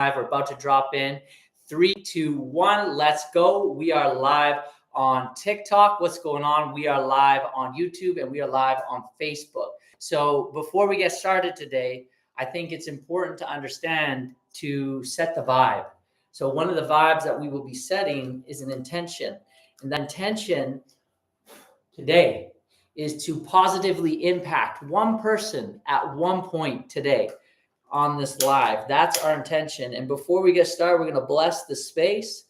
We're about to drop in. 3, 2, 1, let's go. We are live on TikTok. What's going on? We are live on YouTube and we are live on Facebook. So before we get started today, I think it's important to understand to set the vibe. So one of the vibes that we will be setting is an intention. And that intention today is to positively impact one person at one point today on this live. That's our intention. And before we get started, we're going to bless the space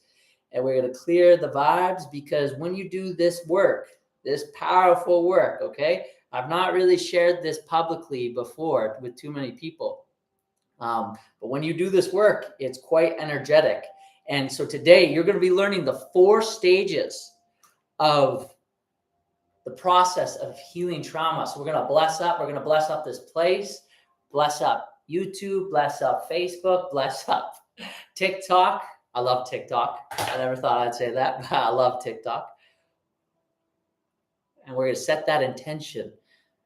and we're going to clear the vibes, because when you do this work, this powerful work, okay, I've not really shared this publicly before with too many people. But when you do this work, it's quite energetic. And so today you're going to be learning the 4 stages of the process of healing trauma. So we're going to bless up. We're going to bless up this place, bless up YouTube, bless up Facebook, bless up TikTok. I love TikTok. I never thought I'd say that, but I love TikTok. And we're going to set that intention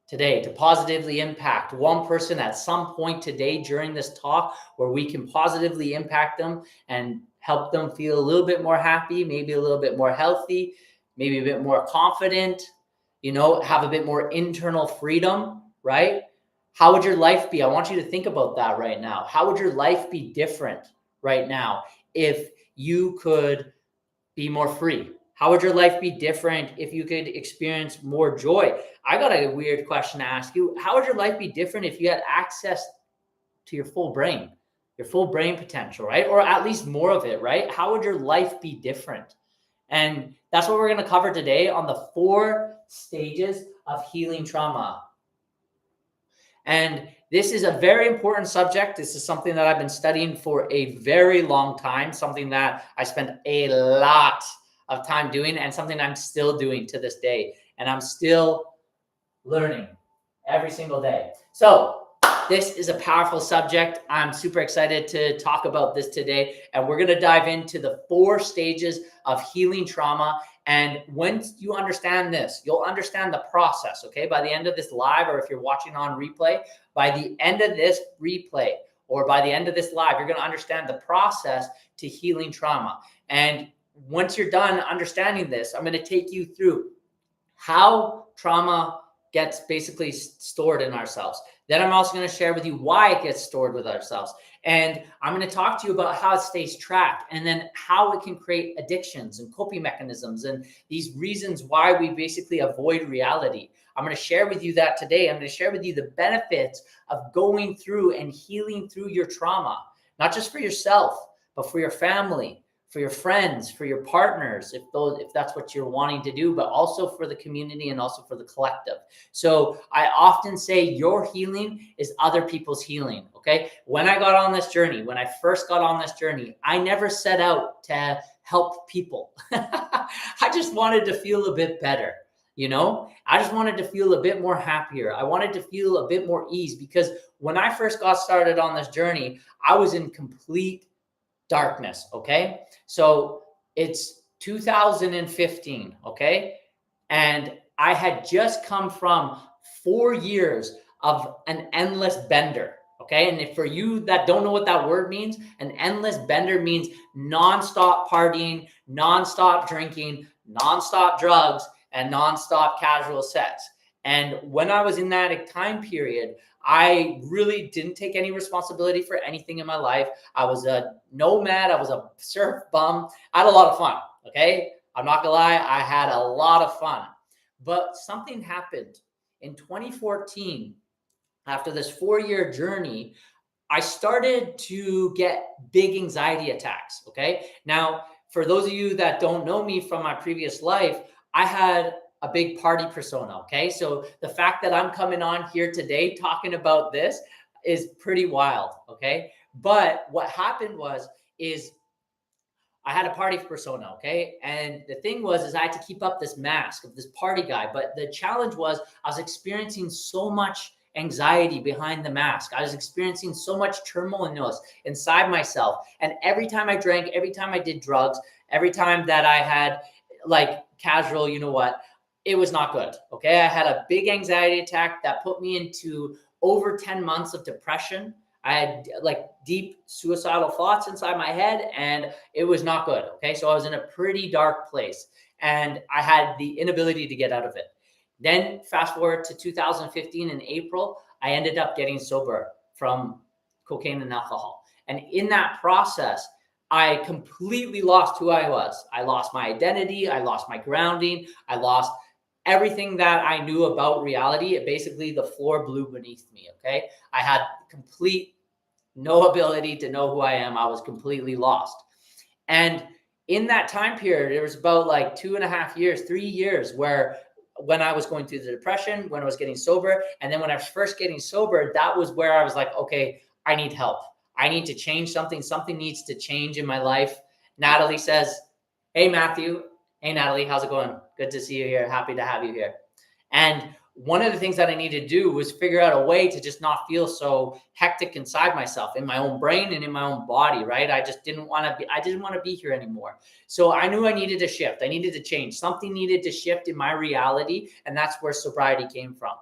today to positively impact one person at some point today during this talk, where we can positively impact them and help them feel a little bit more happy, maybe a little bit more healthy, maybe a bit more confident, have a bit more internal freedom, right? How would your life be? I want you to think about that right now. How would your life be different right now if you could be more free? How would your life be different if you could experience more joy? I got a weird question to ask you. How would your life be different if you had access to your full brain potential, right? Or at least more of it, right? How would your life be different? And that's what we're going to cover today on the 4 stages of healing trauma. And this is a very important subject. This is something that I've been studying for a very long time, something that I spent a lot of time doing, and something I'm still doing to this day. And I'm still learning every single day. So this is a powerful subject. I'm super excited to talk about this today. And we're going to dive into the 4 stages of healing trauma. And once you understand this, you'll understand the process, okay? By the end of this live, or if you're watching on replay, by the end of this replay, or by the end of this live, you're going to understand the process to healing trauma. And once you're done understanding this, I'm going to take you through how trauma gets basically stored in ourselves. Then I'm also going to share with you why it gets stored with ourselves. And I'm going to talk to you about how it stays trapped, and then how it can create addictions and coping mechanisms and these reasons why we basically avoid reality. I'm going to share with you that today. I'm going to share with you the benefits of going through and healing through your trauma, not just for yourself, but for your family, for your friends, for your partners, if that's what you're wanting to do, but also for the community and also for the collective. So I often say your healing is other people's healing, okay? When I got on this journey, when I first got on this journey, I never set out to help people. I just wanted to feel a bit better, I just wanted to feel a bit more happier. I wanted to feel a bit more ease, because when I first got started on this journey, I was in complete darkness, okay? So it's 2015, okay? And I had just come from 4 years of an endless bender, okay? And if for you that don't know what that word means, an endless bender means nonstop partying, nonstop drinking, nonstop drugs, and nonstop casual sex. And when I was in that time period, I really didn't take any responsibility for anything in my life. I was a nomad. I was a surf bum. I had a lot of fun, okay? I'm not gonna lie, I had a lot of fun. But something happened in 2014. After this 4-year journey, I started to get big anxiety attacks, okay? Now, for those of you that don't know me from my previous life, I had a big party persona, okay? So the fact that I'm coming on here today talking about this is pretty wild, okay? But what happened is I had a party persona, okay? And the thing was I had to keep up this mask of this party guy. But the challenge was I was experiencing so much anxiety behind the mask. I was experiencing so much turmoil inside myself. And every time I drank, every time I did drugs, every time that I had like casual, it was not good, okay? I had a big anxiety attack that put me into over 10 months of depression. I had like deep suicidal thoughts inside my head, and it was not good. Okay. So I was in a pretty dark place, and I had the inability to get out of it. Then fast forward to 2015 in April, I ended up getting sober from cocaine and alcohol. And in that process, I completely lost who I was. I lost my identity. I lost my grounding. I lost everything that I knew about reality. It basically, the floor blew beneath me. Okay. I had complete no ability to know who I am. I was completely lost. And in that time period, it was about like 2.5 years, 3 years, where when I was going through the depression, when I was getting sober, and then when I was first getting sober, that was where I was like, okay, I need help. I need to change something. Something needs to change in my life. Natalie says, hey, Matthew. Hey, Natalie, how's it going? Good to see you here. Happy to have you here. And one of the things that I needed to do was figure out a way to just not feel so hectic inside myself, in my own brain and in my own body, right? I didn't want to be here anymore. So I knew I needed to shift. I needed to change. Something needed to shift in my reality. And that's where sobriety came from.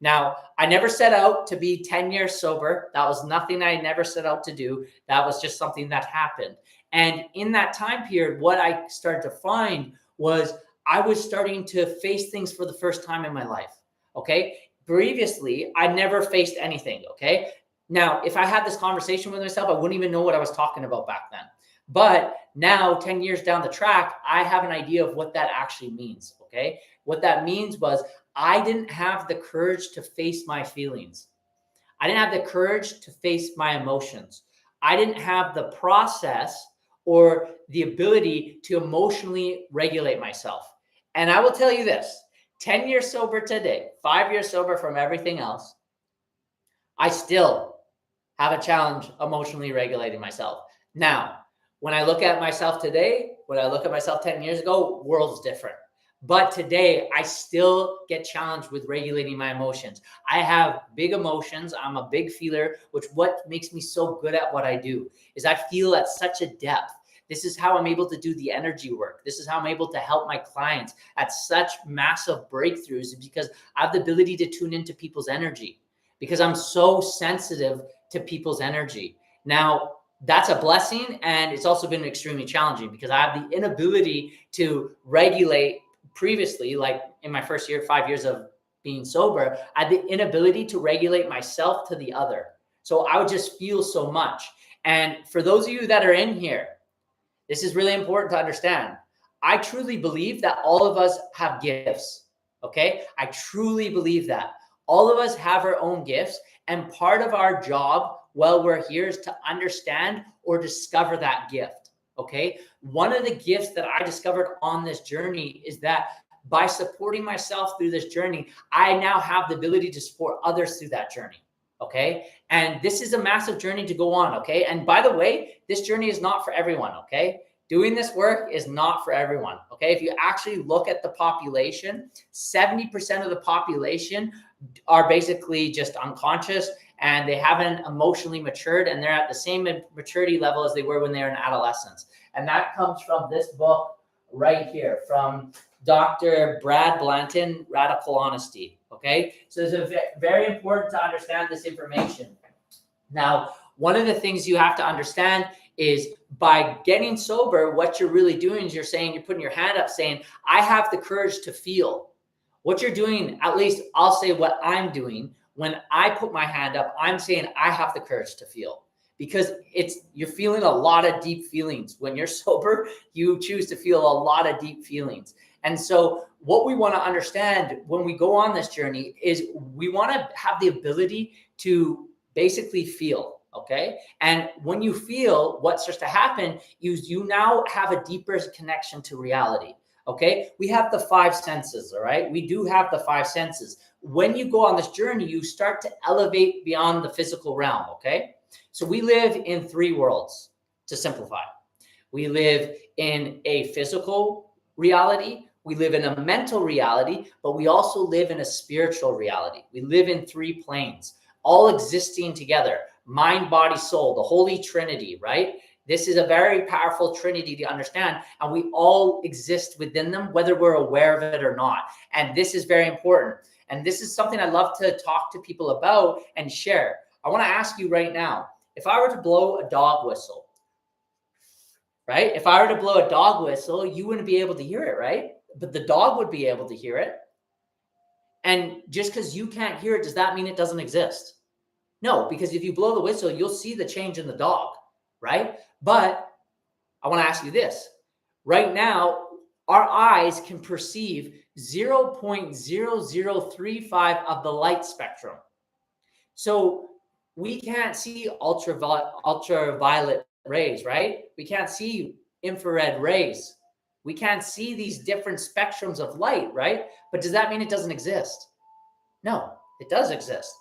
Now, I never set out to be 10 years sober. That was nothing I never set out to do. That was just something that happened. And in that time period, what I started to find was I was starting to face things for the first time in my life. Okay. Previously, I never faced anything. Okay. Now, if I had this conversation with myself, I wouldn't even know what I was talking about back then. But now, 10 years down the track, I have an idea of what that actually means. Okay. What that means was I didn't have the courage to face my feelings. I didn't have the courage to face my emotions. I didn't have the process or the ability to emotionally regulate myself. And I will tell you this, 10 years sober today, 5 years sober from everything else, I still have a challenge emotionally regulating myself. Now, when I look at myself today, when I look at myself 10 years ago, world's different. But today, I still get challenged with regulating my emotions. I have big emotions. I'm a big feeler, which what makes me so good at what I do is I feel at such a depth. This is how I'm able to do the energy work. This is how I'm able to help my clients at such massive breakthroughs, because I have the ability to tune into people's energy, because I'm so sensitive to people's energy. Now, that's a blessing, and it's also been extremely challenging because I have the inability to regulate. Previously, like in my first 5 years of being sober, I had the inability to regulate myself to the other. So I would just feel so much. And for those of you that are in here, this is really important to understand. I truly believe that all of us have gifts. Okay. I truly believe that all of us have our own gifts. And part of our job while we're here is to understand or discover that gift. Okay. One of the gifts that I discovered on this journey is that by supporting myself through this journey, I now have the ability to support others through that journey. Okay. And this is a massive journey to go on. Okay. And by the way, this journey is not for everyone. Okay. Doing this work is not for everyone. Okay. If you actually look at the population, 70% of the population are basically just unconscious, and they haven't emotionally matured, and they're at the same maturity level as they were when they were in adolescence. And that comes from this book right here from Dr. Brad Blanton, Radical Honesty. Okay. So it's very important to understand this information. Now, one of the things you have to understand is by getting sober, what you're really doing is you're putting your hand up saying, I have the courage to feel. What you're doing, at least I'll say what I'm doing, when I put my hand up, I'm saying I have the courage to feel, because you're feeling a lot of deep feelings. When you're sober, you choose to feel a lot of deep feelings. And so what we want to understand when we go on this journey is we want to have the ability to basically feel. Okay. And when you feel, what starts to happen is you now have a deeper connection to reality. Okay. We have the five senses. All right. We do have the five senses. When you go on this journey, you start to elevate beyond the physical realm. Okay. So we live in three worlds, to simplify. We live in a physical reality. We live in a mental reality, but we also live in a spiritual reality. We live in three planes, all existing together. Mind, body, soul, the Holy Trinity, right? This is a very powerful Trinity to understand, and we all exist within them, whether we're aware of it or not. And this is very important. And this is something I love to talk to people about and share. I want to ask you right now, if I were to blow a dog whistle, right? If I were to blow a dog whistle, you wouldn't be able to hear it, right? But the dog would be able to hear it. And just because you can't hear it, does that mean it doesn't exist? No, because if you blow the whistle, you'll see the change in the dog, right? But I want to ask you this. Right now, our eyes can perceive 0.0035 of the light spectrum. So we can't see ultraviolet rays, right? We can't see infrared rays. We can't see these different spectrums of light, right? But does that mean it doesn't exist? No, it does exist.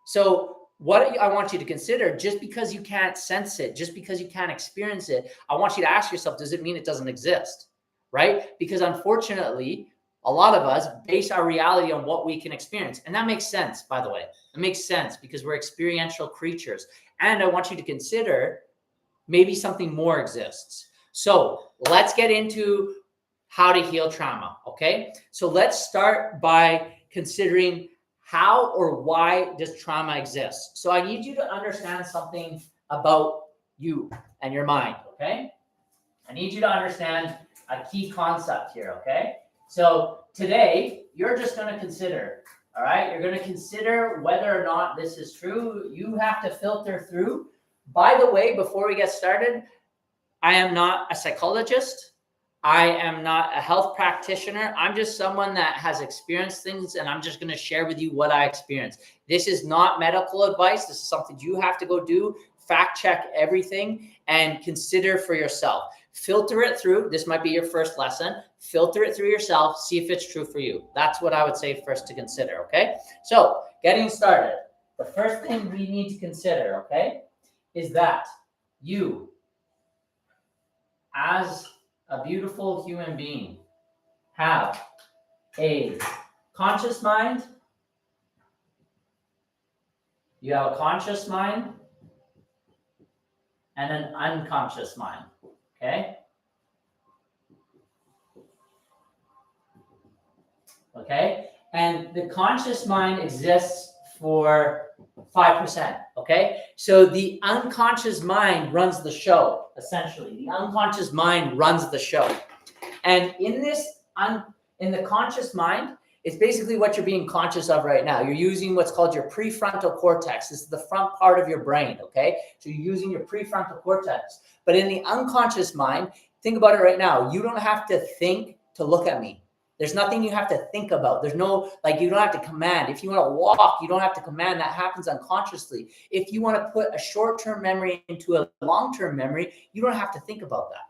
So what I want you to consider, just because you can't sense it, just because you can't experience it, I want you to ask yourself, does it mean it doesn't exist? Right? Because unfortunately, a lot of us base our reality on what we can experience. And that makes sense, by the way. It makes sense because we're experiential creatures. And I want you to consider maybe something more exists. So let's get into how to heal trauma, okay? So let's start by considering how or why does trauma exist? So I need you to understand something about you and your mind, okay? I need you to understand a key concept here, okay? So today, you're just going to consider, all right? You're going to consider whether or not this is true. You have to filter through. By the way, before we get started, I am not a psychologist. I am not a health practitioner. I'm just someone that has experienced things, and I'm just going to share with you what I experienced. This is not medical advice. This is something you have to go do, fact check everything, and consider for yourself. Filter it through. This might be your first lesson. Filter it through yourself. See if it's true for you. That's what I would say first to consider, okay? So getting started, the first thing we need to consider, okay, is that you, as a beautiful human being, have a conscious mind. You have a conscious mind and an unconscious mind, okay? Okay, and the conscious mind exists for 5%, okay? So the unconscious mind runs the show, essentially. The unconscious mind runs the show. And in in the conscious mind, it's basically what you're being conscious of right now. You're using what's called your prefrontal cortex. This is the front part of your brain, okay? So you're using your prefrontal cortex. But in the unconscious mind, think about it right now. You don't have to think to look at me. There's nothing you have to think about. There's no, like, you don't have to command. If you want to walk, you don't have to command. That happens unconsciously. If you want to put a short-term memory into a long-term memory, you don't have to think about that,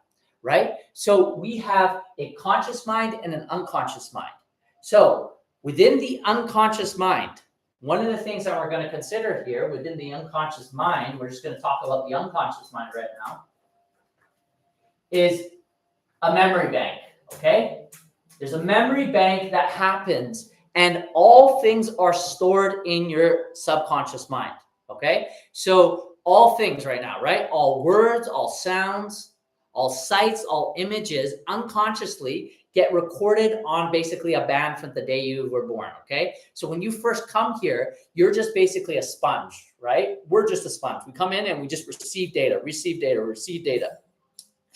right? So we have a conscious mind and an unconscious mind. So within the unconscious mind, one of the things that we're going to consider here within the unconscious mind, we're just going to talk about the unconscious mind right now, is a memory bank, okay? There's a memory bank that happens, and all things are stored in your subconscious mind, okay? So all things right now, right? All words, all sounds, all sights, all images unconsciously get recorded on basically a band from the day you were born, okay? So when you first come here, you're just basically a sponge, right? We're just a sponge. We come in and we just receive data.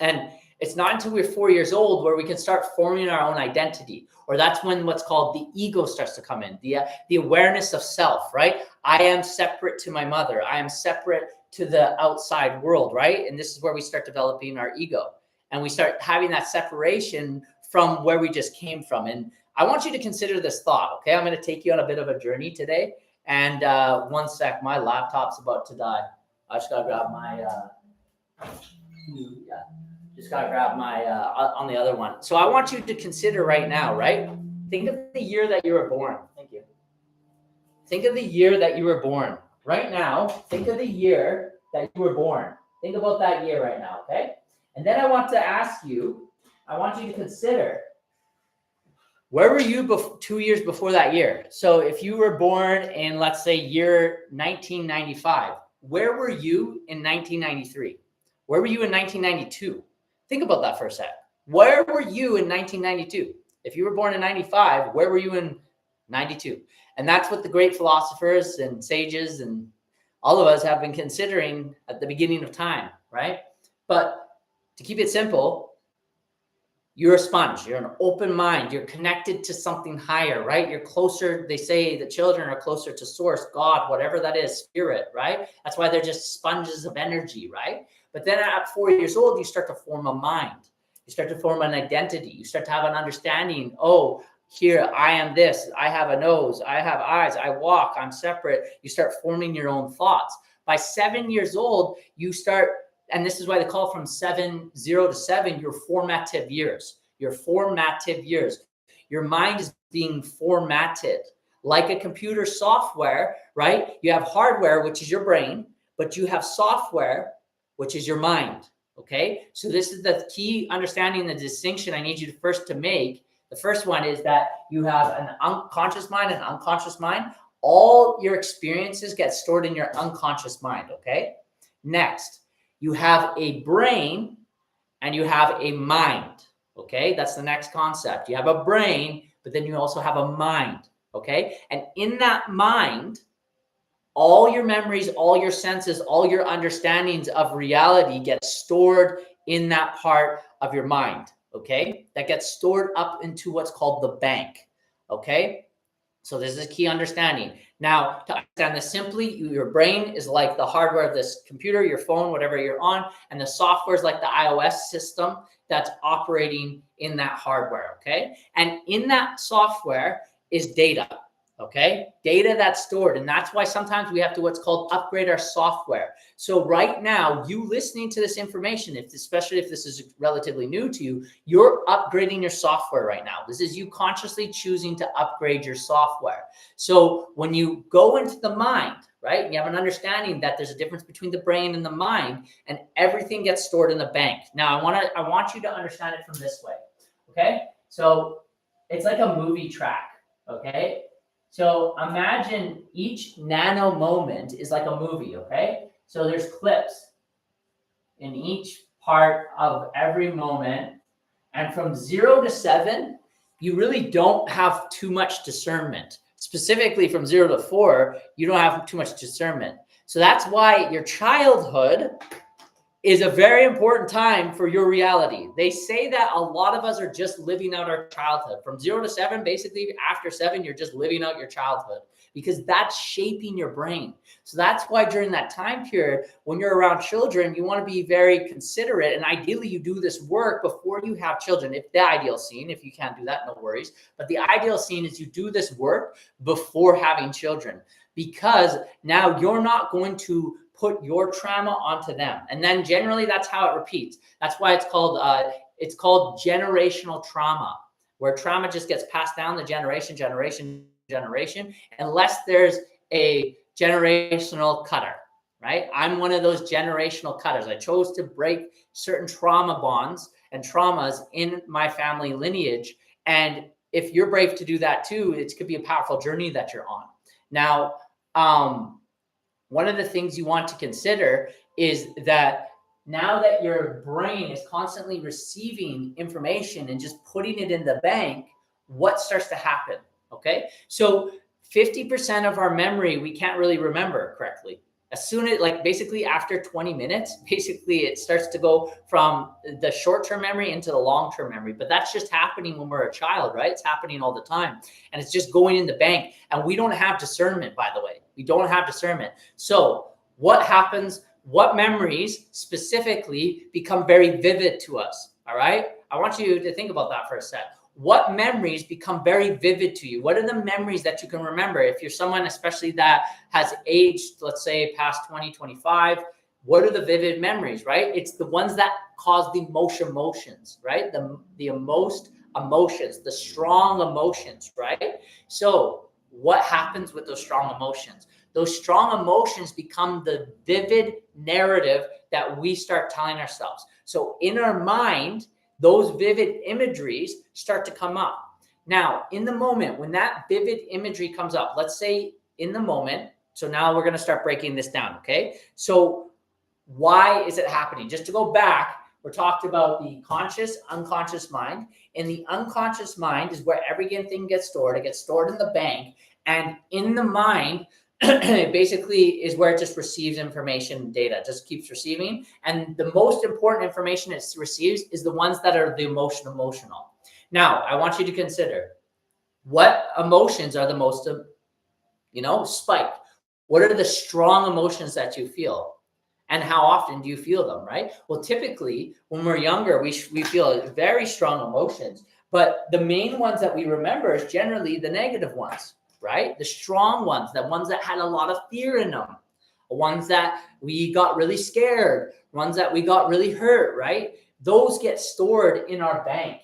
And it's not until we're 4 years old where we can start forming our own identity, or that's when what's called the ego starts to come in, the awareness of self, right? I am separate to my mother. I am separate to the outside world, right? And this is where we start developing our ego, and we start having that separation from where we just came from. And I want you to consider this thought, okay? I'm going to take you on a bit of a journey today. And one sec, my laptop's about to die. I just got to grab my... Just got to grab my, on the other one. So I want you to consider right now, right? Think of the year that you were born. Thank you. Think of the year that you were born. Right now, think of the year that you were born. Think about that year right now, okay? And then I want you to consider, where were you 2 years before that year? So if you were born in, let's say, year 1995, where were you in 1993? Where were you in 1992? Think about that for a sec. Where were you in 1992? If you were born in 95, where were you in 92? And that's what the great philosophers and sages and all of us have been considering at the beginning of time, right? But to keep it simple, you're a sponge, you're an open mind, you're connected to something higher, right? You're closer, they say the children are closer to source, God, whatever that is, spirit, right? That's why they're just sponges of energy, right? But then at 4 years old, you start to form a mind. You start to form an identity. You start to have an understanding. Oh, here, I am this. I have a nose. I have eyes. I walk. I'm separate. You start forming your own thoughts. By 7 years old, you start, and this is why they call from 0 to 7, your formative years. Your formative years. Your mind is being formatted like a computer software, right? You have hardware, which is your brain, but you have software, which is your mind. Okay, so this is the key understanding, the distinction I need you to first to make. The first one is that you have an unconscious mind and unconscious mind. All your experiences get stored in your unconscious mind. Okay, next, you have a brain and you have a mind. Okay, that's the next concept. You have a brain, but then you also have a mind. Okay, and in that mind, all your memories, all your senses, all your understandings of reality get stored in that part of your mind, okay? That gets stored up into what's called the bank, okay? So this is a key understanding. Now, to understand this simply, your brain is like the hardware of this computer, your phone, whatever you're on, and the software is like the iOS system that's operating in that hardware, okay? And in that software is data. Okay, data that's stored. And that's why sometimes we have to what's called upgrade our software. So right now, you listening to this information, especially if this is relatively new to you, you're upgrading your software right now. This is you consciously choosing to upgrade your software. So when you go into the mind, right, and you have an understanding that there's a difference between the brain and the mind, and everything gets stored in the bank. Now, I want you to understand it from this way. Okay, so it's like a movie track. Okay. So imagine each nano moment is like a movie, okay? So there's clips in each part of every moment. And from 0 to 7, you really don't have too much discernment. Specifically from 0 to 4, you don't have too much discernment. So that's why your childhood is a very important time for your reality. They say that a lot of us are just living out our childhood. From 0 to 7, basically after 7, you're just living out your childhood because that's shaping your brain. So that's why during that time period, when you're around children, you want to be very considerate. And ideally, you do this work before you have children. If the ideal scene, if you can't do that, no worries. But the ideal scene is you do this work before having children, because now you're not going to put your trauma onto them. And then generally that's how it repeats. That's why it's called generational trauma, where trauma just gets passed down the generation, unless there's a generational cutter, right? I'm one of those generational cutters. I chose to break certain trauma bonds and traumas in my family lineage. And if you're brave to do that too, it could be a powerful journey that you're on. Now, one of the things you want to consider is that now that your brain is constantly receiving information and just putting it in the bank, what starts to happen? Okay, so 50% of our memory we can't really remember correctly. As soon as, like, basically after 20 minutes, basically it starts to go from the short-term memory into the long-term memory. But that's just happening when we're a child, right? It's happening all the time. And it's just going in the bank. And we don't have discernment, by the way. We don't have discernment. So what happens? What memories specifically become very vivid to us? All right. I want you to think about that for a sec. What memories become very vivid to you? What are the memories that you can remember? If you're someone, especially that has aged, let's say past 20, 25, what are the vivid memories, right? It's the ones that cause the most emotions, right? The most emotions, the strong emotions, right? So what happens with those strong emotions? Those strong emotions become the vivid narrative that we start telling ourselves. So in our mind, those vivid imageries start to come up. Now, in the moment, when that vivid imagery comes up, let's say in the moment, so now we're going to start breaking this down, okay? So why is it happening? Just to go back, we're talked about the conscious, unconscious mind. And the unconscious mind is where everything gets stored. It gets stored in the bank. And in the mind, it basically is where it just receives information data, just keeps receiving. And the most important information it receives is the ones that are the emotional. Now, I want you to consider what emotions are the most, spiked. What are the strong emotions that you feel? And how often do you feel them, right? Well, typically, when we're younger, we feel very strong emotions. But the main ones that we remember is generally the negative ones, right? The strong ones, the ones that had a lot of fear in them, the ones that we got really scared, ones that we got really hurt, right? Those get stored in our bank.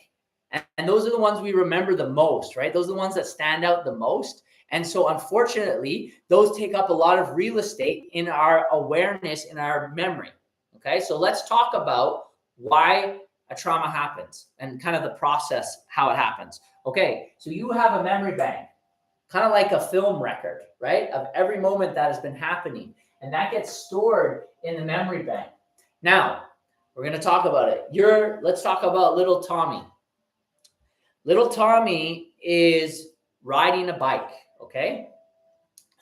And those are the ones we remember the most, right? Those are the ones that stand out the most. And so unfortunately, those take up a lot of real estate in our awareness, in our memory. Okay, so let's talk about why a trauma happens and kind of the process, how it happens. Okay, so you have a memory bank, kind of like a film record, right? Of every moment that has been happening. And that gets stored in the memory bank. Now, we're going to talk about it. Let's talk about little Tommy. Little Tommy is riding a bike, okay?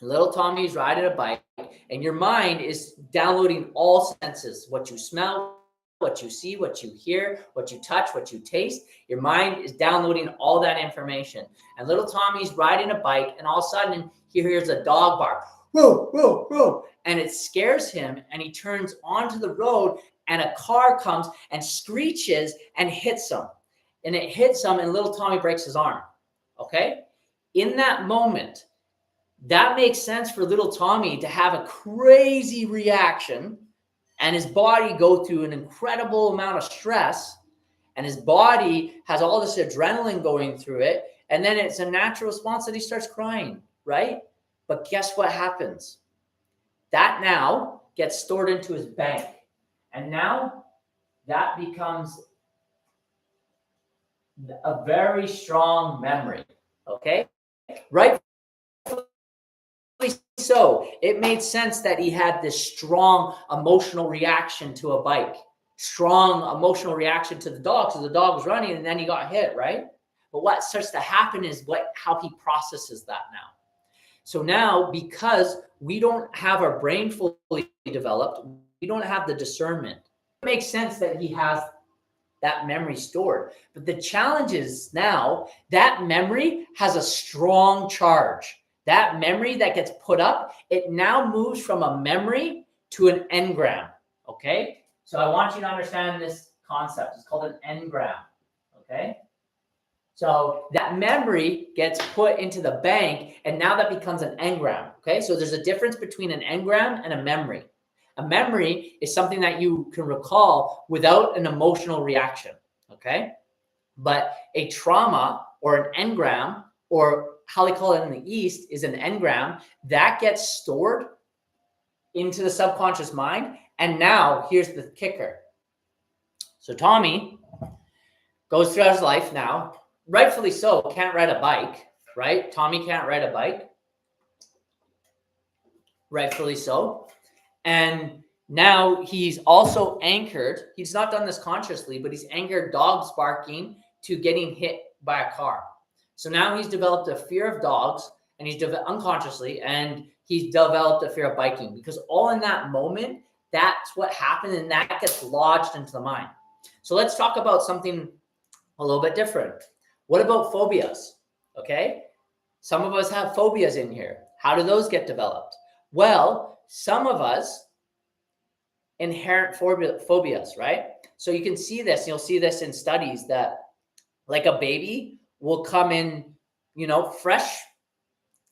Little Tommy's riding a bike, and your mind is downloading all senses, what you smell, what you see, what you hear, what you touch, what you taste. Your mind is downloading all that information. And little Tommy's riding a bike, and all of a sudden he hears a dog bark, whoa, whoa, whoa, and it scares him, and he turns onto the road, and a car comes and screeches and hits him. And it hits him, and little Tommy breaks his arm, okay? In that moment, that makes sense for little Tommy to have a crazy reaction and his body go through an incredible amount of stress, and his body has all this adrenaline going through it, and then it's a natural response that he starts crying, right? But guess what happens? That now gets stored into his bank, and now that becomes a very strong memory, okay? Right? So it made sense that he had this strong emotional reaction to a bike, strong emotional reaction to the dog. So the dog was running and then he got hit, right? But what starts to happen is how he processes that now. So now, because we don't have our brain fully developed, we don't have the discernment. It makes sense that he has that memory stored. But the challenge is now that memory has a strong charge. That memory that gets put up, it now moves from a memory to an engram, okay? So I want you to understand this concept. It's called an engram, okay? So that memory gets put into the bank, and now that becomes an engram, okay? So there's a difference between an engram and a memory. A memory is something that you can recall without an emotional reaction, okay? But a trauma or an engram, or how they call it in the East, is an engram that gets stored into the subconscious mind. And now here's the kicker. So Tommy goes throughout his life now, rightfully so, can't ride a bike, right? Tommy can't ride a bike, rightfully so. And now he's also anchored. He's not done this consciously, but he's anchored dogs barking to getting hit by a car. So now he's developed a fear of dogs, and he's unconsciously, and he's developed a fear of biking, because all in that moment, that's what happened, and that gets lodged into the mind. So let's talk about something a little bit different. What about phobias? Okay. Some of us have phobias in here. How do those get developed? Well, some of us inherent phobias, right? So you can see this, you'll see this in studies that like a baby will come in, fresh,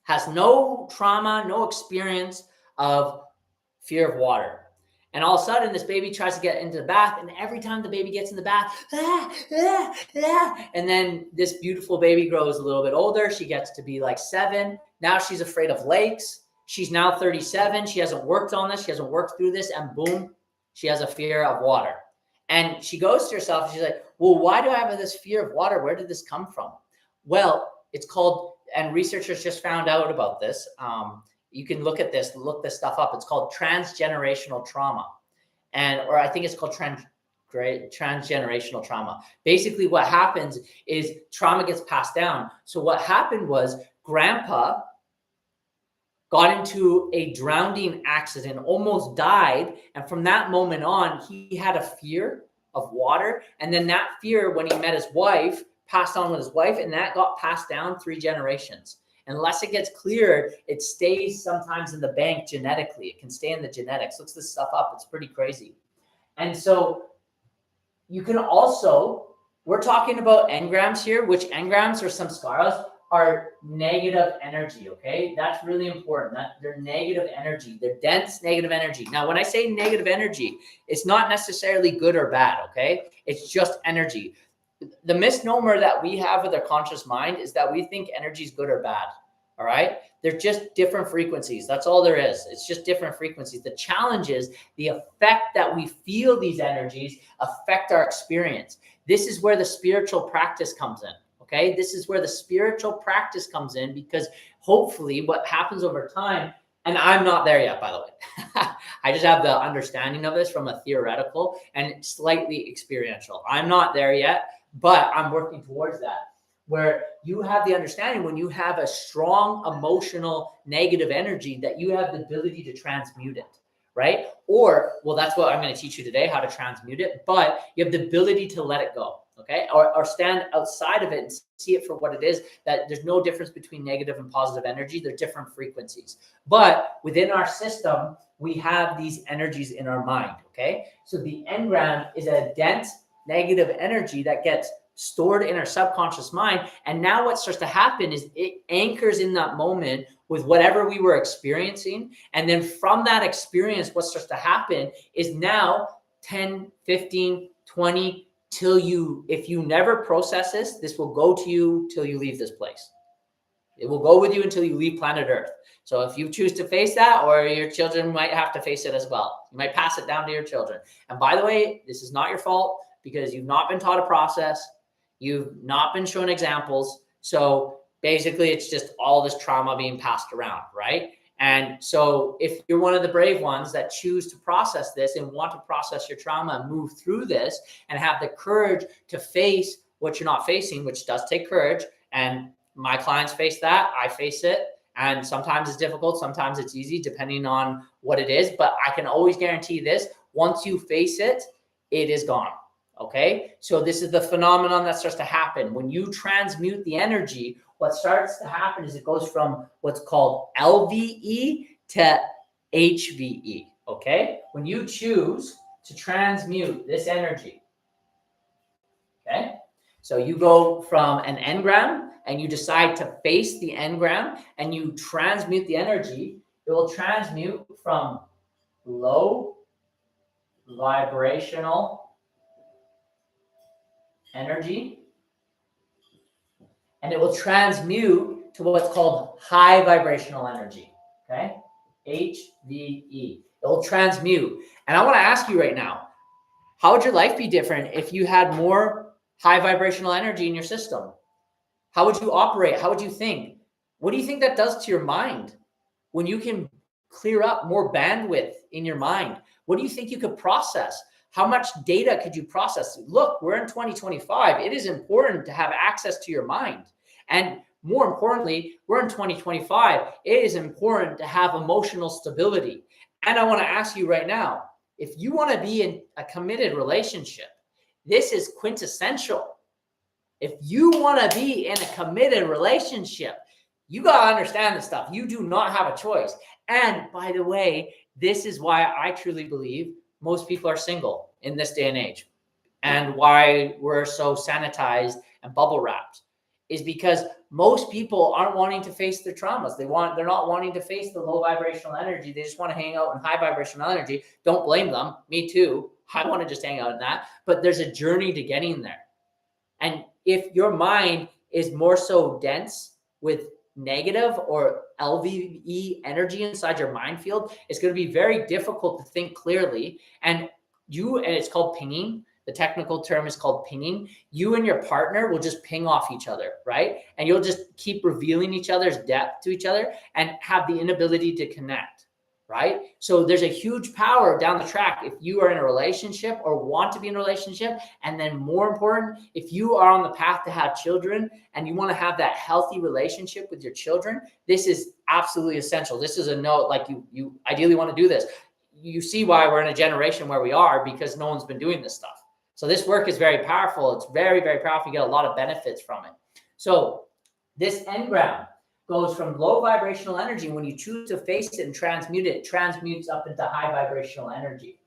has no trauma, no experience of fear of water. And all of a sudden, this baby tries to get into the bath, and every time the baby gets in the bath, and then this beautiful baby grows a little bit older. She gets to be like 7. Now she's afraid of lakes. She's now 37. She hasn't worked on this. She hasn't worked through this, and boom, she has a fear of water. And she goes to herself, and she's like, well, why do I have this fear of water? Where did this come from? Well, it's called, and researchers just found out about this. You can look this stuff up. It's called transgenerational trauma. Or I think it's called transgenerational trauma. Basically what happens is trauma gets passed down. So what happened was grandpa got into a drowning accident, almost died. And from that moment on, he had a fear of water. And then that fear, when he met his wife, passed on with his wife, and that got passed down 3 generations. Unless it gets cleared, it stays sometimes in the bank genetically. It can stay in the genetics. Looks this stuff up. It's pretty crazy. And so you can also, we're talking about engrams here, which engrams or samskaras are negative energy, okay? That's really important. That they're negative energy. They're dense negative energy. Now, when I say negative energy, it's not necessarily good or bad, okay? It's just energy. The misnomer that we have with our conscious mind is that we think energy is good or bad. All right. They're just different frequencies. That's all there is. It's just different frequencies. The challenge is the effect that we feel these energies affect our experience. This is where the spiritual practice comes in. Okay. This is where the spiritual practice comes in, because hopefully what happens over time, and I'm not there yet, by the way. I just have the understanding of this from a theoretical and slightly experiential. I'm not there yet, but I'm working towards that, where you have the understanding when you have a strong emotional negative energy that you have the ability to transmute it, right? Or, well, that's what I'm going to teach you today, how to transmute it, but you have the ability to let it go, okay? Or stand outside of it and see it for what it is, that there's no difference between negative and positive energy. They're different frequencies. But within our system, we have these energies in our mind, okay? So the engram is a dense negative energy that gets stored in our subconscious mind. And now what starts to happen is it anchors in that moment with whatever we were experiencing. And then from that experience, what starts to happen is now 10, 15, 20, till you, if you never process this will go to you till you leave this place. It will go with you until you leave planet Earth. So if you choose to face that, or your children might have to face it as well. You might pass it down to your children. And by the way, this is not your fault, because you've not been taught a process. You've not been shown examples. So basically, it's just all this trauma being passed around, right? And so if you're one of the brave ones that choose to process this and want to process your trauma and move through this and have the courage to face what you're not facing, which does take courage. And my clients face that. I face it. And sometimes it's difficult. Sometimes it's easy, depending on what it is. But I can always guarantee this. Once you face it, it is gone. Okay, so this is the phenomenon that starts to happen. When you transmute the energy, what starts to happen is it goes from what's called LVE to HVE. Okay, when you choose to transmute this energy, okay, so you go from an engram and you decide to face the engram and you transmute the energy, it will transmute from low vibrational energy, and it will transmute to what's called high vibrational energy, okay? HVE. It will transmute. And I want to ask you right now, how would your life be different if you had more high vibrational energy in your system? How would you operate? How would you think? What do you think that does to your mind when you can clear up more bandwidth in your mind? What do you think you could process? How much data could you process? Look, we're in 2025. It is important to have access to your mind. And more importantly, we're in 2025. It is important to have emotional stability. And I want to ask you right now, if you want to be in a committed relationship, this is quintessential. If you want to be in a committed relationship, you got to understand this stuff. You do not have a choice. And by the way, this is why I truly believe most people are single in this day and age, and why we're so sanitized and bubble wrapped is because most people aren't wanting to face their traumas. They're not wanting to face the low vibrational energy. They just want to hang out in high vibrational energy. Don't blame them. Me too. I want to just hang out in that, but there's a journey to getting there. And if your mind is more so dense with negative or LVE energy inside your mind field, it's going to be very difficult to think clearly. And it's called pinging. The technical term is called pinging. You and your partner will just ping off each other, right? And you'll just keep revealing each other's depth to each other and have the inability to connect, right? So there's a huge power down the track if you are in a relationship or want to be in a relationship. And then more important, if you are on the path to have children and you want to have that healthy relationship with your children, this is absolutely essential. This is a note, like you ideally want to do this. You see why we're in a generation where we are, because no one's been doing this stuff. So this work is very powerful. It's very, very powerful. You get a lot of benefits from it. So this engram goes from low vibrational energy. When you choose to face it and transmute it, it transmutes up into high vibrational energy.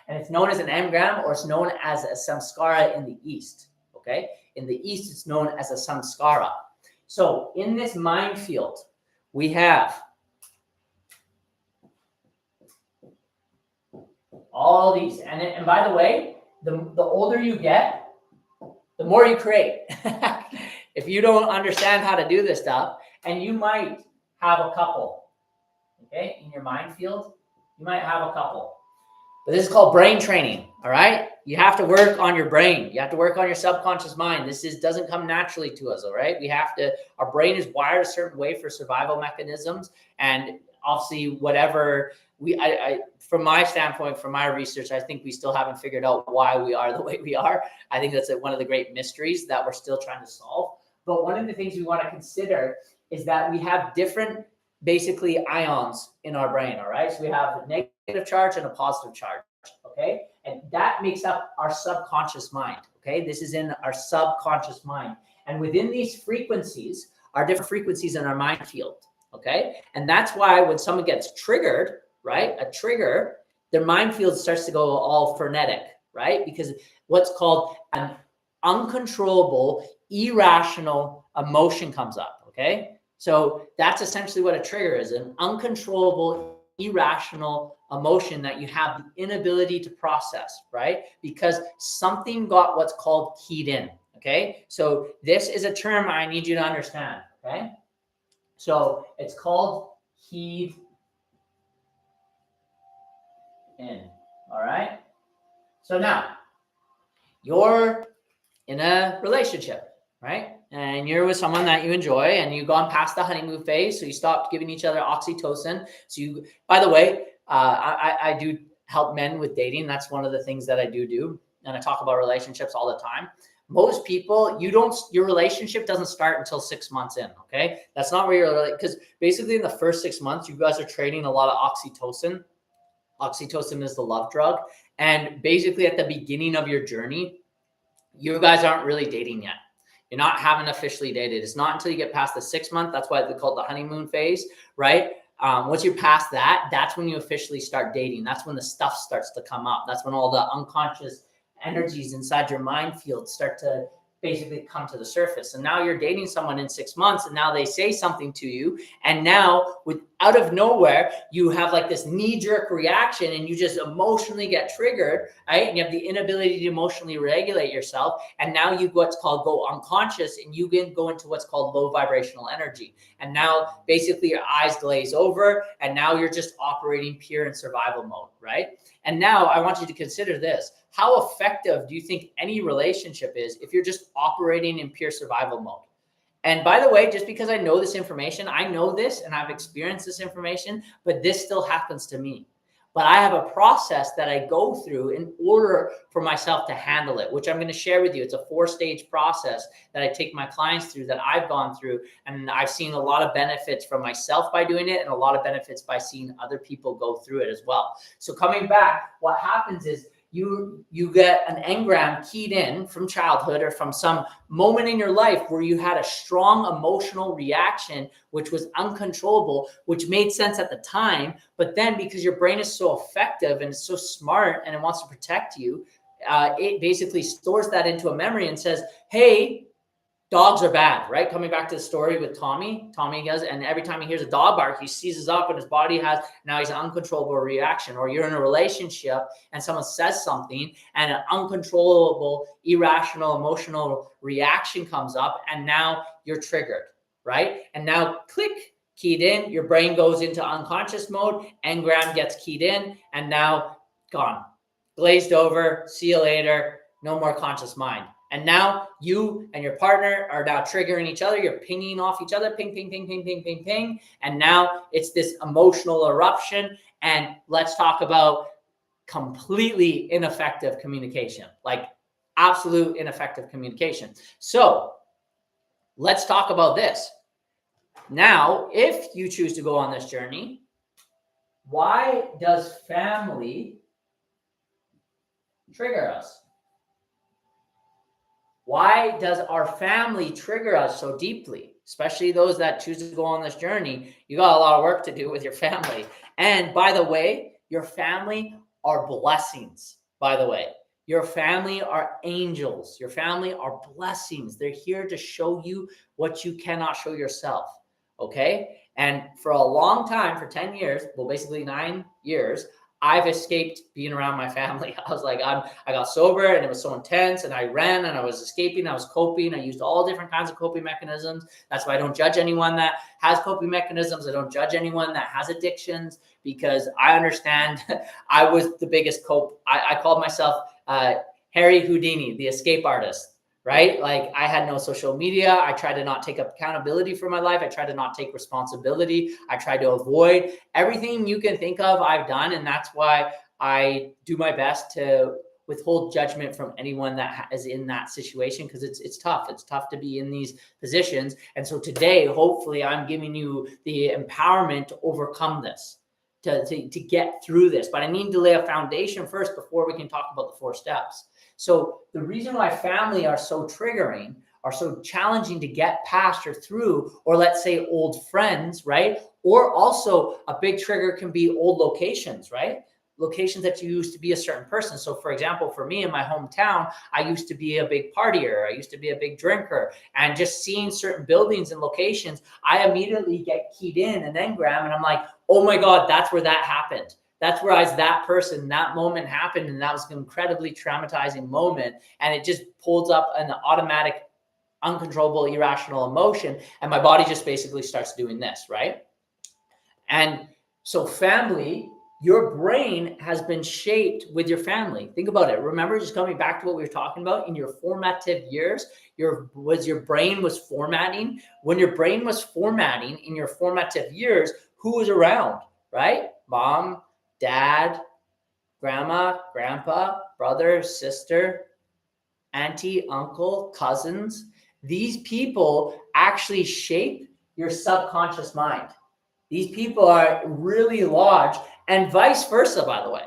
And it's known as an engram, or it's known as a samskara in the East. Okay. In the East, it's known as a samskara. So in this mind field, we have all these. And by the way, the older you get, the more you create. If you don't understand how to do this stuff, and you might have a couple, okay, in your mind field, you might have a couple. But this is called brain training, all right? You have to work on your brain. You have to work on your subconscious mind. This doesn't come naturally to us, all right? We have to, our brain is wired a certain way for survival mechanisms. And obviously, whatever from my standpoint, from my research, I think we still haven't figured out why we are the way we are. I think that's one of the great mysteries that we're still trying to solve. But one of the things we want to consider is that we have different, basically, ions in our brain, all right? So we have a negative charge and a positive charge, okay? And that makes up our subconscious mind, okay? This is in our subconscious mind. And within these frequencies are different frequencies in our mind field, okay? And that's why when someone gets triggered, right, a trigger, their mind field starts to go all frenetic, right? Because what's called an uncontrollable, irrational emotion comes up, okay? So that's essentially what a trigger is, an uncontrollable, irrational emotion that you have the inability to process, right? Because something got what's called keyed in, okay? So this is a term I need you to understand, okay? So it's called keyed in, all right? So now, you're in a relationship, right? And you're with someone that you enjoy, and you've gone past the honeymoon phase, so you stopped giving each other oxytocin. So you, by the way, I do help men with dating. That's one of the things that I do, and I talk about relationships all the time. Most people, your relationship doesn't start until 6 months in, okay? That's not where you're, because basically in the first 6 months, you guys are trading a lot of oxytocin. Oxytocin is the love drug. And basically at the beginning of your journey, you guys aren't really dating yet. You're not haven't officially dated. It's not until you get past the 6 month. That's why they call it the honeymoon phase, right? Once you're past that, that's when you officially start dating. That's when the stuff starts to come up. That's when all the unconscious energies inside your mind field start to basically come to the surface. And now you're dating someone in 6 months, and now they say something to you, and now out of nowhere you have like this knee-jerk reaction, and you just emotionally get triggered, right? And you have the inability to emotionally regulate yourself, and now you what's called go unconscious, and you can go into what's called low vibrational energy. And now basically your eyes glaze over, and now you're just operating pure in survival mode, right? And now I want you to consider this. How effective do you think any relationship is if you're just operating in pure survival mode? And by the way, just because I know this information, I know this and I've experienced this information, but this still happens to me. But I have a process that I go through in order for myself to handle it, which I'm going to share with you. It's a 4-stage process that I take my clients through, that I've gone through. And I've seen a lot of benefits from myself by doing it, and a lot of benefits by seeing other people go through it as well. So coming back, what happens is you get an engram keyed in from childhood or from some moment in your life where you had a strong emotional reaction, which was uncontrollable, which made sense at the time. But then because your brain is so effective and it's so smart and it wants to protect you, it basically stores that into a memory and says, hey, dogs are bad, right? Coming back to the story with Tommy goes, and every time he hears a dog bark, he seizes up and his body now he's an uncontrollable reaction. Or you're in a relationship and someone says something and an uncontrollable, irrational, emotional reaction comes up, and now you're triggered, right? And now click, keyed in, your brain goes into unconscious mode, engram gets keyed in, and now gone, glazed over, see you later, no more conscious mind. And now you and your partner are now triggering each other. You're pinging off each other, ping, ping, ping, ping, ping, ping, ping. And now it's this emotional eruption. And let's talk about completely ineffective communication, like absolute ineffective communication. So let's talk about this. Now, if you choose to go on this journey, why does family trigger us? Why does our family trigger us so deeply? Especially those that choose to go on this journey, you got a lot of work to do with your family. And by the way, your family are blessings, by the way. Your family are angels. Your family are blessings. They're here to show you what you cannot show yourself, okay? And for a long time, for 10 years, well, basically 9 years, I've escaped being around my family. I was like, I got sober and it was so intense, and I ran and I was escaping. I was coping. I used all different kinds of coping mechanisms. That's why I don't judge anyone that has coping mechanisms. I don't judge anyone that has addictions, because I understand I was the biggest I called myself Harry Houdini, the escape artist. Right? Like, I had no social media. I tried to not take accountability for my life. I tried to not take responsibility. I tried to avoid everything you can think of, I've done. And that's why I do my best to withhold judgment from anyone that is in that situation, because it's tough. It's tough to be in these positions. And so today, hopefully, I'm giving you the empowerment to overcome this, to get through this. But I need to lay a foundation first before we can talk about the 4 steps. So the reason why family are so triggering, are so challenging to get past or through, or let's say old friends, right? Or also a big trigger can be old locations, right? Locations that you used to be a certain person. So for example, for me in my hometown, I used to be a big partier. I used to be a big drinker, and just seeing certain buildings and locations, I immediately get keyed in an engram, and I'm like, oh my God, that's where that happened. That's where I was that person, that moment happened, and that was an incredibly traumatizing moment. And it just pulls up an automatic, uncontrollable, irrational emotion. And my body just basically starts doing this, right? And so family, your brain has been shaped with your family. Think about it. Remember, just coming back to what we were talking about, in your formative years, your brain was formatting. When your brain was formatting in your formative years, who was around, right? Mom, dad, grandma, grandpa, brother, sister, auntie, uncle, cousins. These people actually shape your subconscious mind. These people are really large, and vice versa, by the way.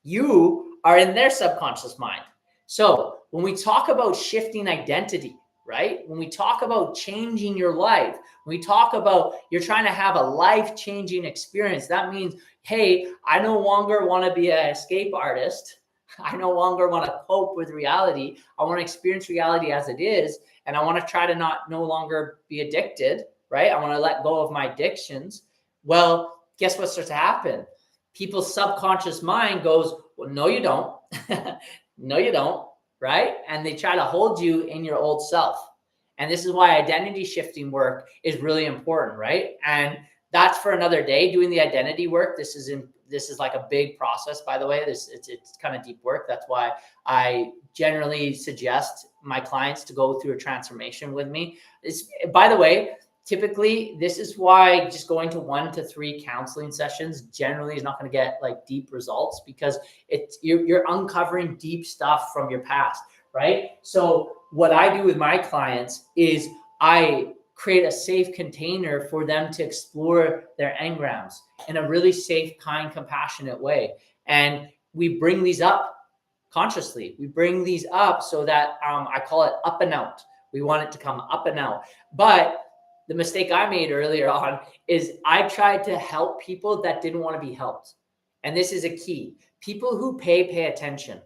You are in their subconscious mind. So when we talk about shifting identity, right? When we talk about changing your life, when we talk about you're trying to have a life-changing experience, that means, hey, I no longer want to be an escape artist. I no longer want to cope with reality. I want to experience reality as it is, and I want to try to no longer be addicted, right? I want to let go of my addictions. Well, guess what starts to happen? People's subconscious mind goes, well, no, you don't. No, you don't. Right? And they try to hold you in your old self. And this is why identity shifting work is really important, right? And that's for another day, doing the identity work. This is like a big process, by the way. It's kind of deep work. That's why I generally suggest my clients to go through a transformation with me. By the way, typically, this is why just going to 1 to 3 counseling sessions generally is not going to get like deep results, because you're uncovering deep stuff from your past, right? So what I do with my clients is I create a safe container for them to explore their engrams in a really safe, kind, compassionate way. And we bring these up consciously. We bring these up so that I call it up and out. We want it to come up and out. But the mistake I made earlier on is I tried to help people that didn't want to be helped. And this is a key. People who pay attention.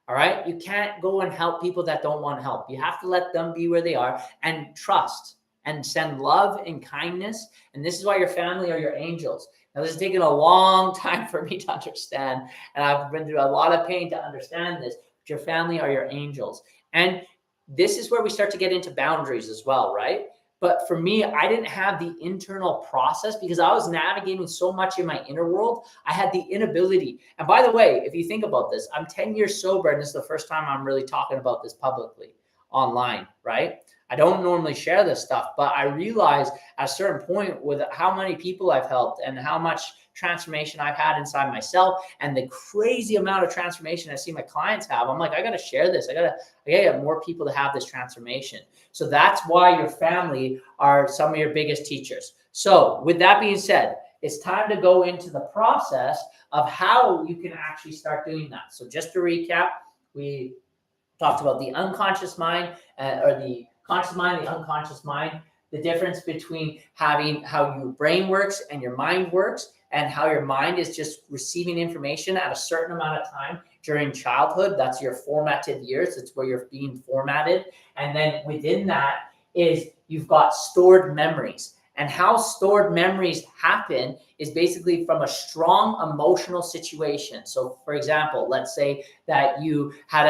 All right. You can't go and help people that don't want help. You have to let them be where they are and trust and send love and kindness. And this is why your family are your angels. Now, this has taken a long time for me to understand. And I've been through a lot of pain to understand this. But your family are your angels. And this is where we start to get into boundaries as well, right? But for me, I didn't have the internal process because I was navigating so much in my inner world. I had the inability. And by the way, if you think about this, I'm 10 years sober, and this is the first time I'm really talking about this publicly online, right? I don't normally share this stuff, but I realized at a certain point with how many people I've helped and how much transformation I've had inside myself and the crazy amount of transformation I see my clients have, I'm like, I got to share this. I got to get more people to have this transformation. So that's why your family are some of your biggest teachers. So with that being said, it's time to go into the process of how you can actually start doing that. So just to recap, we talked about the unconscious mind or the conscious mind, the unconscious mind, the difference between having how your brain works and your mind works, and how your mind is just receiving information at a certain amount of time during childhood. That's your formative years. It's where you're being formatted. And then within that is you've got stored memories. And how stored memories happen is basically from a strong emotional situation. So for example, let's say that you had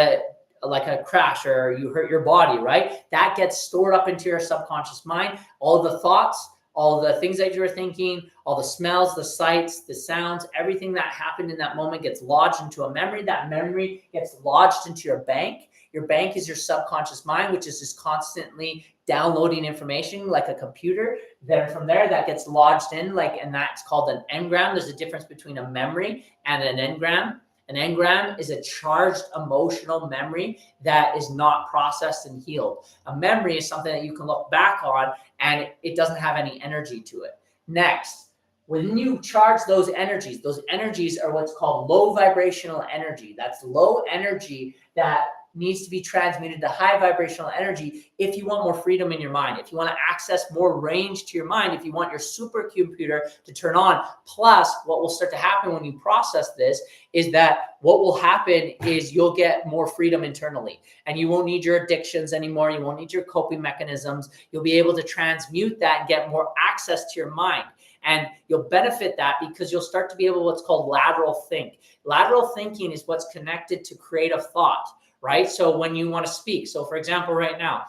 a crash or you hurt your body, right? That gets stored up into your subconscious mind. All the thoughts, all the things that you were thinking, all the smells, the sights, the sounds, everything that happened in that moment gets lodged into a memory. That memory gets lodged into your bank. Your bank is your subconscious mind, which is just constantly downloading information like a computer. Then from there, that gets lodged in, and that's called an engram. There's a difference between a memory and an engram. An engram is a charged emotional memory that is not processed and healed. A memory is something that you can look back on and it doesn't have any energy to it. Next, when you charge those energies are what's called low vibrational energy. That's low energy that needs to be transmuted to high vibrational energy if you want more freedom in your mind, if you want to access more range to your mind, if you want your supercomputer to turn on. Plus, what will start to happen when you process this is that what will happen is you'll get more freedom internally, and you won't need your addictions anymore. You won't need your coping mechanisms. You'll be able to transmute that and get more access to your mind. And you'll benefit that because you'll start to be able what's called lateral think. Lateral thinking is what's connected to creative thought, right? So when you want to speak, so for example, right now,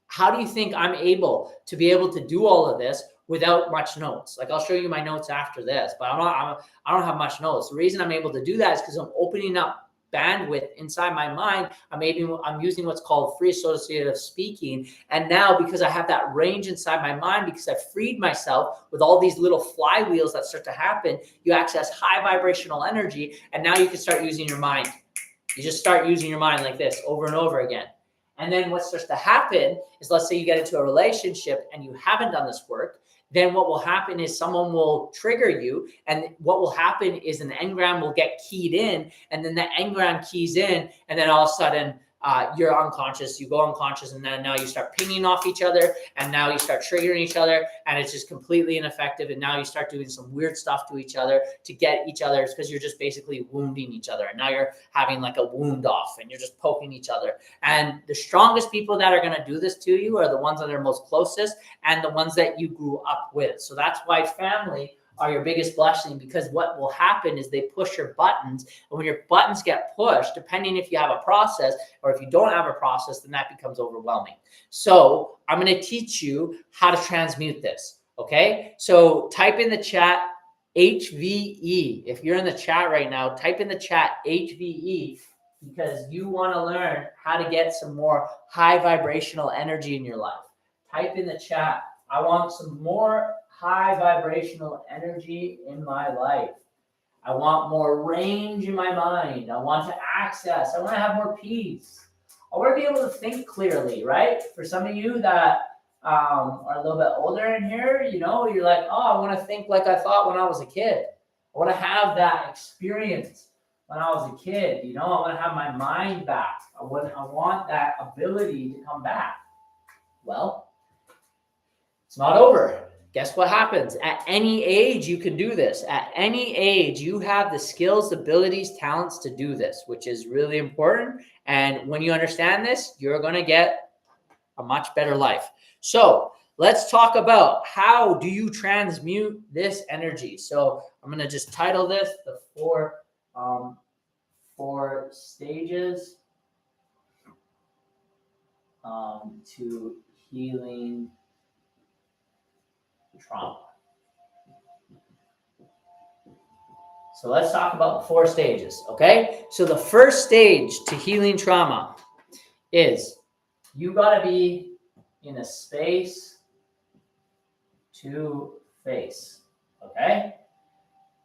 how do you think I'm able to be able to do all of this without much notes? Like I'll show you my notes after this, but I don't have much notes. The reason I'm able to do that is because I'm opening up bandwidth inside my mind. I'm using what's called free associative speaking. And now because I have that range inside my mind, because I've freed myself with all these little flywheels that start to happen, you access high vibrational energy. And now you can start using your mind. You just start using your mind like this over and over again. And then what starts to happen is, let's say you get into a relationship and you haven't done this work, then what will happen is someone will trigger you. And what will happen is an engram will get keyed in, and then that engram keys in, and then all of a sudden you're unconscious, you go unconscious, and then now you start pinging off each other, and now you start triggering each other, and it's just completely ineffective. And now you start doing some weird stuff to each other to get each other, because you're just basically wounding each other. And now you're having like a wound off, and you're just poking each other. And the strongest people that are going to do this to you are the ones that are most closest and the ones that you grew up with. So that's why family are your biggest blessing, because what will happen is they push your buttons. And when your buttons get pushed, depending if you have a process or if you don't have a process, then that becomes overwhelming. So I'm going to teach you how to transmute this. Okay. So type in the chat HVE. If you're in the chat right now, type in the chat HVE, because you want to learn how to get some more high vibrational energy in your life. Type in the chat, I want some more high vibrational energy in my life. I want more range in my mind. I want to access. I want to have more peace. I want to be able to think clearly, right? For some of you that are a little bit older in here, you're like, oh, I want to think like I thought when I was a kid. I want to have that experience when I was a kid. I want to have my mind back. I want that ability to come back. Well, it's not over. Guess what happens? At any age, you can do this. At any age, you have the skills, abilities, talents to do this, which is really important. And when you understand this, you're going to get a much better life. So let's talk about how do you transmute this energy. So I'm going to just title this the four stages to healing trauma. So let's talk about the 4 stages, okay? So the first stage to healing trauma is you got to be in a space to face, okay?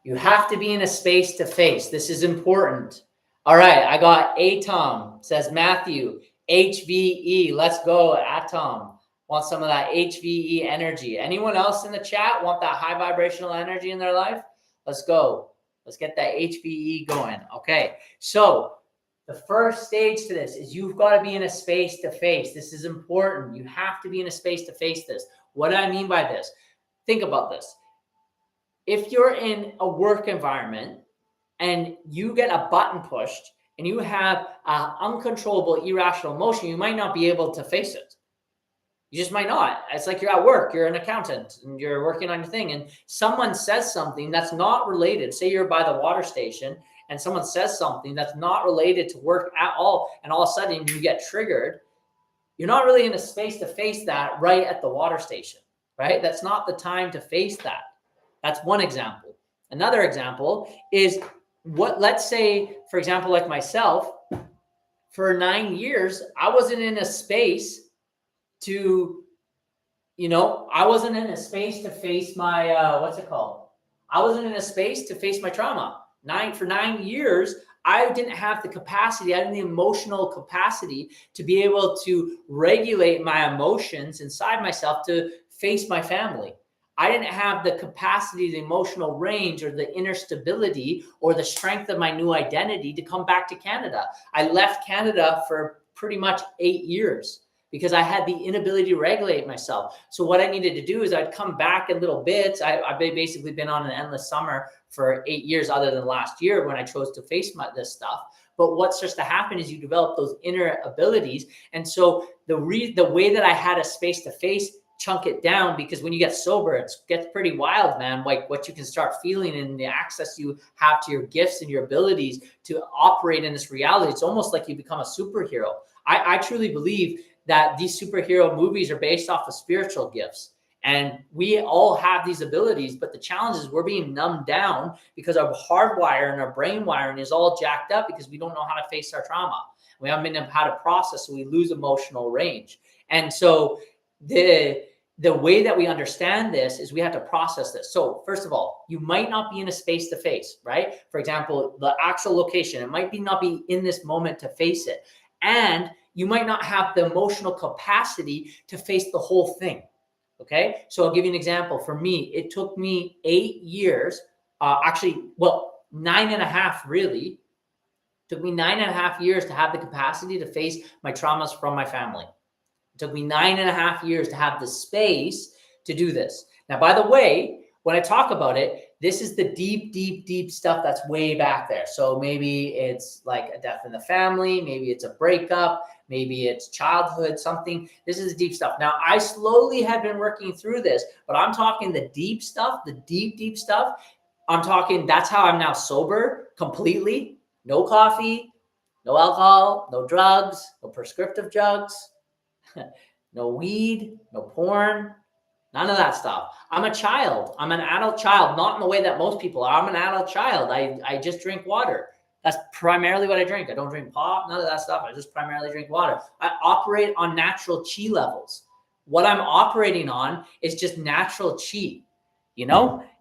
You have to be in a space to face. This is important. All right, I got Atom, says Matthew, HVE. Let's go, Atom. Want some of that HVE energy. Anyone else in the chat want that high vibrational energy in their life? Let's go. Let's get that HVE going. Okay, so the first stage to this is you've got to be in a space to face. This is important. You have to be in a space to face this. What do I mean by this? Think about this. If you're in a work environment and you get a button pushed and you have uncontrollable, irrational emotion, you might not be able to face it. You just might not. It's like you're at work, you're an accountant and you're working on your thing and someone says something that's not related. Say you're by the water station and someone says something that's not related to work at all. And all of a sudden you get triggered. You're not really in a space to face that right at the water station, right? That's not the time to face that. That's one example. Another example is let's say, for example, like myself, for 9 years, I wasn't in a space to, I wasn't in a space to face my, what's it called? I wasn't in a space to face my trauma. For 9 years, I didn't have the capacity, I didn't have the emotional capacity to be able to regulate my emotions inside myself to face my family. I didn't have the capacity, the emotional range, or the inner stability, or the strength of my new identity to come back to Canada. I left Canada for pretty much 8 years because I had the inability to regulate myself. So what I needed to do is I'd come back in little bits. I've basically been on an endless summer for 8 years, other than last year when I chose to face this stuff. But what starts to happen is you develop those inner abilities. And so the way that I had a space to face, chunk it down, because when you get sober, it gets pretty wild, man. Like what you can start feeling and the access you have to your gifts and your abilities to operate in this reality. It's almost like you become a superhero. I truly believe that these superhero movies are based off of spiritual gifts. And we all have these abilities, but the challenge is we're being numbed down because our hardwire and our brain wiring is all jacked up because we don't know how to face our trauma. We haven't been how to process, so we lose emotional range. And so the way that we understand this is we have to process this. So first of all, you might not be in a space to face, right? For example, the actual location, it might not be in this moment to face it. And you might not have the emotional capacity to face the whole thing. Okay. So I'll give you an example. For me, it took me 8 years, 9.5 really. It took me 9.5 years to have the capacity to face my traumas from my family. It took me 9.5 years to have the space to do this. Now, by the way, when I talk about it, this is the deep, deep, deep stuff that's way back there. So maybe it's like a death in the family. Maybe it's a breakup. Maybe it's childhood, something. This is deep stuff. Now, I slowly have been working through this, but I'm talking the deep stuff, the deep, deep stuff. I'm talking, that's how I'm now sober completely. No coffee, no alcohol, no drugs, no prescriptive drugs, no weed, no porn, none of that stuff. I'm a child. I'm an adult child, not in the way that most people are. I'm an adult child. I just drink water. That's primarily what I drink. I don't drink pop, none of that stuff. I just primarily drink water. I operate on natural chi levels. What I'm operating on is just natural chi,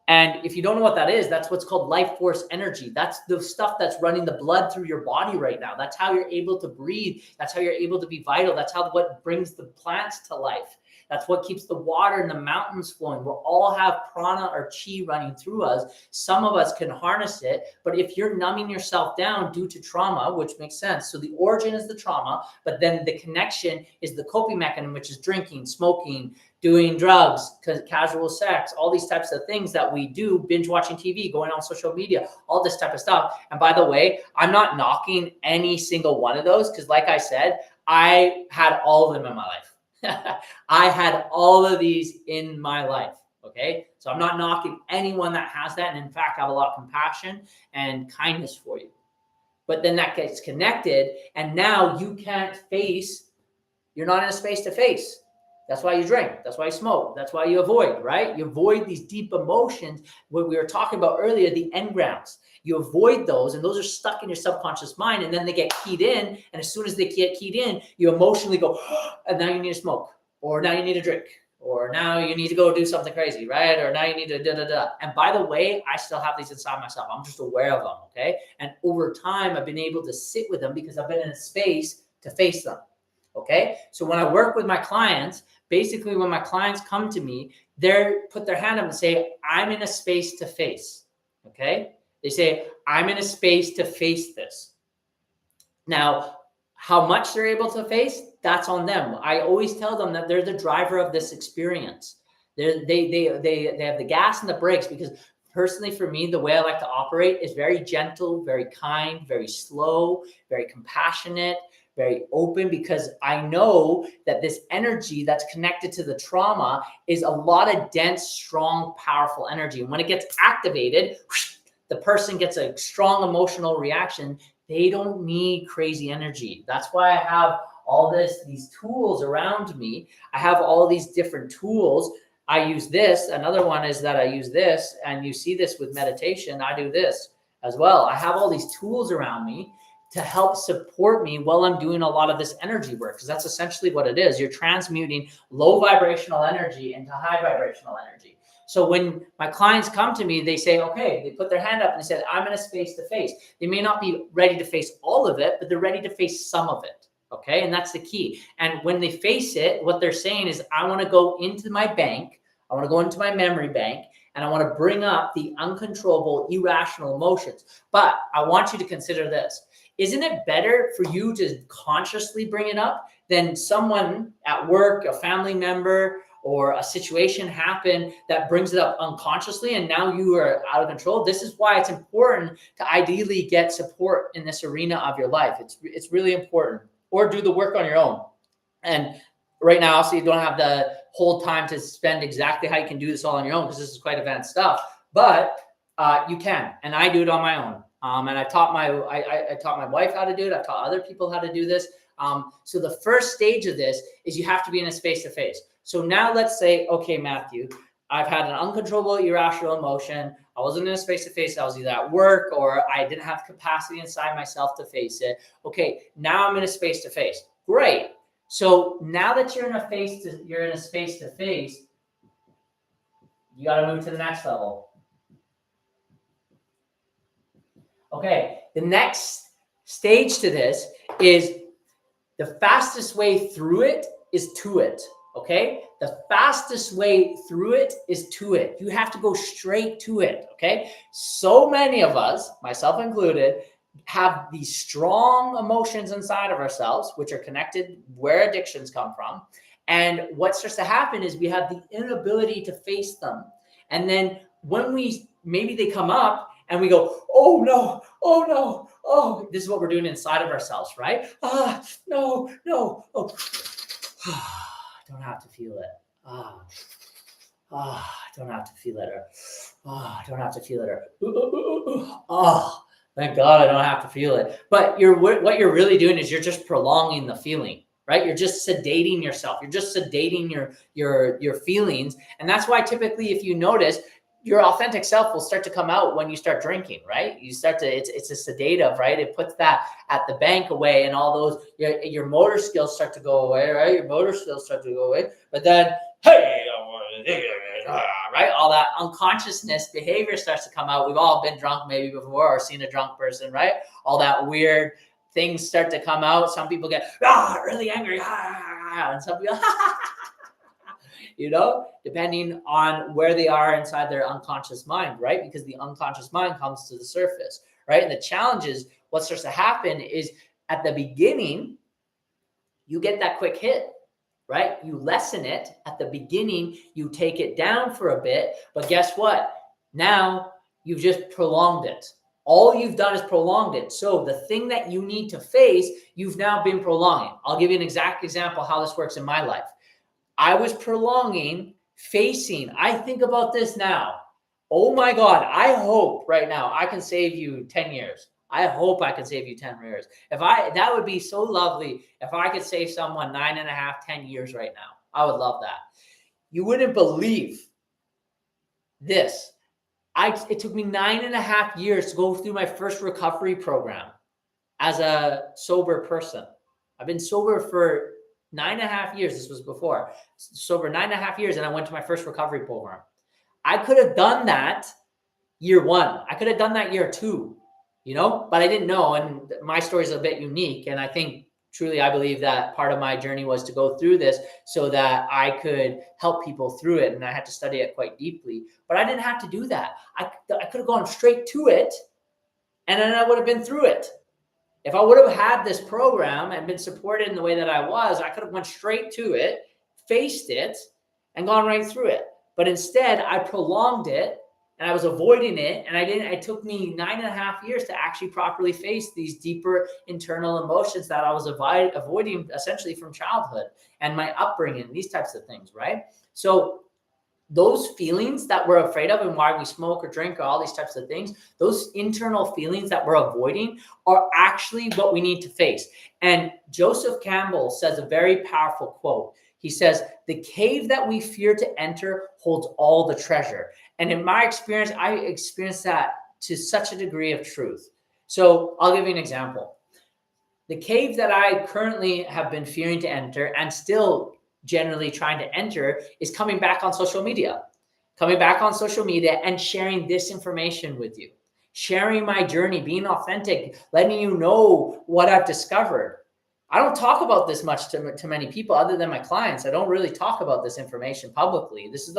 And if you don't know what that is, that's what's called life force energy. That's the stuff that's running the blood through your body right now. That's how you're able to breathe. That's how you're able to be vital. That's what brings the plants to life. That's what keeps the water in the mountains flowing. We all have prana or chi running through us. Some of us can harness it, but if you're numbing yourself down due to trauma, which makes sense. So the origin is the trauma, but then the connection is the coping mechanism, which is drinking, smoking, doing drugs, casual sex, all these types of things that we do, binge watching TV, going on social media, all this type of stuff. And by the way, I'm not knocking any single one of those because like I said, I had all of them in my life. I had all of these in my life. Okay. So I'm not knocking anyone that has that. And in fact, I have a lot of compassion and kindness for you. But then that gets connected. And now you can't face, you're not in a space to face. That's why you drink. That's why you smoke. That's why you avoid, right? You avoid these deep emotions. What we were talking about earlier, the engrams. You avoid those, and those are stuck in your subconscious mind, and then they get keyed in. And as soon as they get keyed in, you emotionally go, and now you need to smoke, or now you need to drink, or now you need to go do something crazy, right? Or now you need to da da da. And by the way, I still have these inside myself. I'm just aware of them, okay? And over time, I've been able to sit with them because I've been in a space to face them, okay? So when I work with my clients, basically when my clients come to me, they put their hand up and say, I'm in a space to face, okay? They say, I'm in a space to face this. Now, how much they're able to face, that's on them. I always tell them that they're the driver of this experience. They have the gas and the brakes, because personally for me, the way I like to operate is very gentle, very kind, very slow, very compassionate, very open, because I know that this energy that's connected to the trauma is a lot of dense, strong, powerful energy. And when it gets activated, the person gets a strong emotional reaction. They don't need crazy energy. That's why I have all these tools around me. I have all these different tools. I use this. Another one is that I use this, and you see this with meditation. I do this as well. I have all these tools around me to help support me while I'm doing a lot of this energy work, because that's essentially what it is. You're transmuting low vibrational energy into high vibrational energy. So when my clients come to me, they say, okay, they put their hand up and they say, I'm in a space to face. They may not be ready to face all of it, but they're ready to face some of it. Okay. And that's the key. And when they face it, what they're saying is, I want to go into my bank. I want to go into my memory bank, and I want to bring up the uncontrollable, irrational emotions. But I want you to consider this. Isn't it better for you to consciously bring it up than someone at work, a family member, or a situation happen that brings it up unconsciously, and now you are out of control? This is why it's important to ideally get support in this arena of your life. It's really important. Or do the work on your own. And right now, so you don't have the whole time to spend exactly how you can do this all on your own, because this is quite advanced stuff, but you can. And I do it on my own. And I taught my wife how to do it. I've taught other people how to do this. So the first stage of this is you have to be in a space to face. So now let's say, okay, Matthew, I've had an uncontrollable, irrational emotion. I wasn't in a space to face. I was either at work or I didn't have capacity inside myself to face it. Okay, now I'm in a space to face. Great. So now that you're in a space to face, you got to move to the next level. Okay, the next stage to this is the fastest way through it is to it. Okay, the fastest way through it is to it. You have to go straight to it. Okay, so many of us, myself included, have these strong emotions inside of ourselves, which are connected where addictions come from. And what starts to happen is we have the inability to face them. And then when maybe they come up and we go, oh no, this is what we're doing inside of ourselves, right? No, oh. Don't have to feel it. Don't have to feel it. Don't have to feel it. Thank God I don't have to feel it. But what you're really doing is you're just prolonging the feeling, right? You're just sedating yourself. You're just sedating your feelings. And that's why typically, if you notice, your authentic self will start to come out when you start drinking, right? You start to, it's a sedative, right? It puts that at the bank away, and all those, your motor skills start to go away, right? Your motor skills start to go away. But then, hey, right? All that unconsciousness behavior starts to come out. We've all been drunk maybe before, or seen a drunk person, right? All that weird things start to come out. Some people get really angry, and some people depending on where they are inside their unconscious mind, right? Because the unconscious mind comes to the surface, right? And the challenge is, what starts to happen is, at the beginning, you get that quick hit, right? You lessen it at the beginning, you take it down for a bit, but guess what? Now you've just prolonged it. All you've done is prolonged it. So the thing that you need to face, you've now been prolonging. I'll give you an exact example how this works in my life. I was prolonging facing. I think about this now. Oh my God, I hope right now I can save you 10 years. I hope I can save you 10 years. That would be so lovely if I could save someone 9.5, 10 years right now. I would love that. You wouldn't believe this. It took me 9.5 years to go through my first recovery program as a sober person. I've been sober for 9.5 years. This was before sober, 9.5 years. And I went to my first recovery program. I could have done that year one. I could have done that year two, but I didn't know. And my story is a bit unique. And I think truly, I believe that part of my journey was to go through this so that I could help people through it. And I had to study it quite deeply, but I didn't have to do that. I could have gone straight to it, and then I would have been through it. If I would have had this program and been supported in the way that I was, I could have went straight to it, faced it, and gone right through it. But instead, I prolonged it, and I was avoiding it, and it took me 9.5 years to actually properly face these deeper internal emotions that I was avoiding essentially from childhood and my upbringing, these types of things, right? So those feelings that we're afraid of and why we smoke or drink or all these types of things, those internal feelings that we're avoiding are actually what we need to face. And Joseph Campbell says a very powerful quote. He says, "The cave that we fear to enter holds all the treasure." And in my experience, I experienced that to such a degree of truth. So I'll give you an example. The cave that I currently have been fearing to enter and still generally trying to enter is coming back on social media and sharing this information with you, sharing my journey, being authentic, letting you know what I've discovered. I don't talk about this much to many people other than my clients. I don't really talk about this information publicly. This is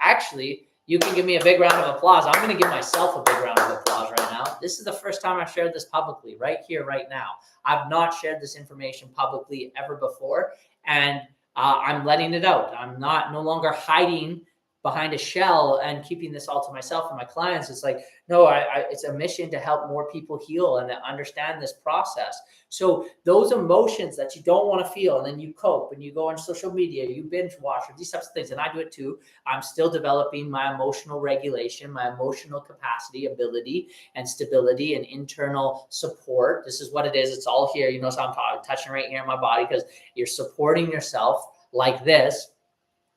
actually, you can give me a big round of applause. I'm going to give myself a big round of applause right now. This is the first time I've shared this publicly, right here, right now. I've not shared this information publicly ever before. And I'm letting it out. I'm no longer hiding behind a shell and keeping this all to myself and my clients. It's like, no, it's a mission to help more people heal and understand this process. So those emotions that you don't want to feel, and then you cope and you go on social media, you binge watch, or these types of things, and I do it too. I'm still developing my emotional regulation, my emotional capacity, ability, and stability, and internal support. This is what it is. It's all here. So I'm touching right here in my body because you're supporting yourself like this.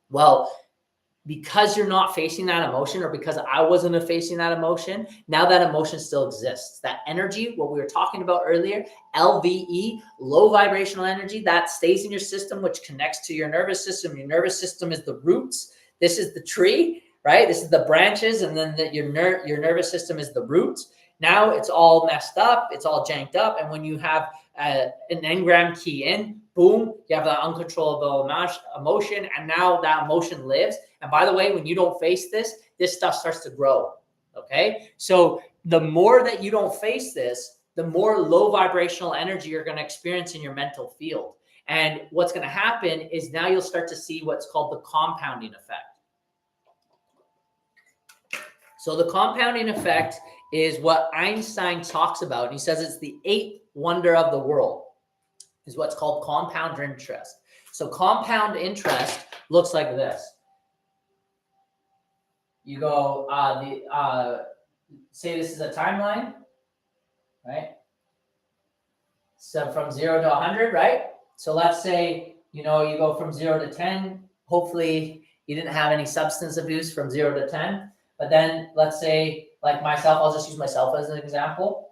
Well, because you're not facing that emotion, or because I wasn't facing that emotion, now that emotion still exists. That energy, what we were talking about earlier, LVE, low vibrational energy, that stays in your system, which connects to your nervous system. Your nervous system is the roots. This is the tree, right? This is the branches, and then your nervous system is the roots. Now it's all messed up. It's all janked up. And when you have an engram key in, boom, you have that uncontrollable emotion, and now that emotion lives. And by the way, when you don't face this stuff starts to grow, okay? So the more that you don't face this, the more low vibrational energy you're going to experience in your mental field. And what's going to happen is now you'll start to see what's called the compounding effect. So the compounding effect is what Einstein talks about. And he says it's the eighth wonder of the world, is what's called compound interest. So compound interest looks like this. You go, say this is a timeline, right? So from 0 to 100, right? So let's say, you go from 0 to 10. Hopefully you didn't have any substance abuse from 0 to 10. But then let's say, like myself, I'll just use myself as an example.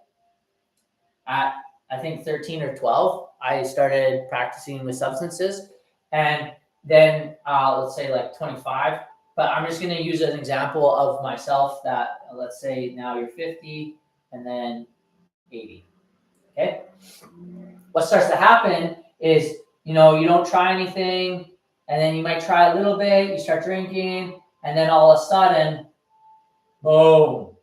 At, I think 13 or 12, I started practicing with substances. And then let's say like 25. But I'm just going to use an example of myself that, let's say now you're 50 and then 80. Okay. What starts to happen is, you don't try anything, and then you might try a little bit, you start drinking, and then all of a sudden, boom,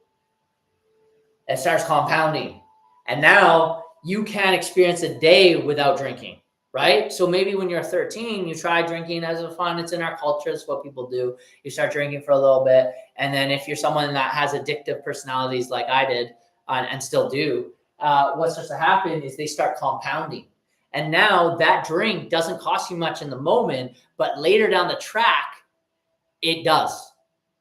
it starts compounding. And now you can't experience a day without drinking. Right? So maybe when you're 13, you try drinking as a fun. It's in our culture. It's what people do. You start drinking for a little bit. And then if you're someone that has addictive personalities like I did and still do, what starts to happen is they start compounding. And now that drink doesn't cost you much in the moment, but later down the track, it does.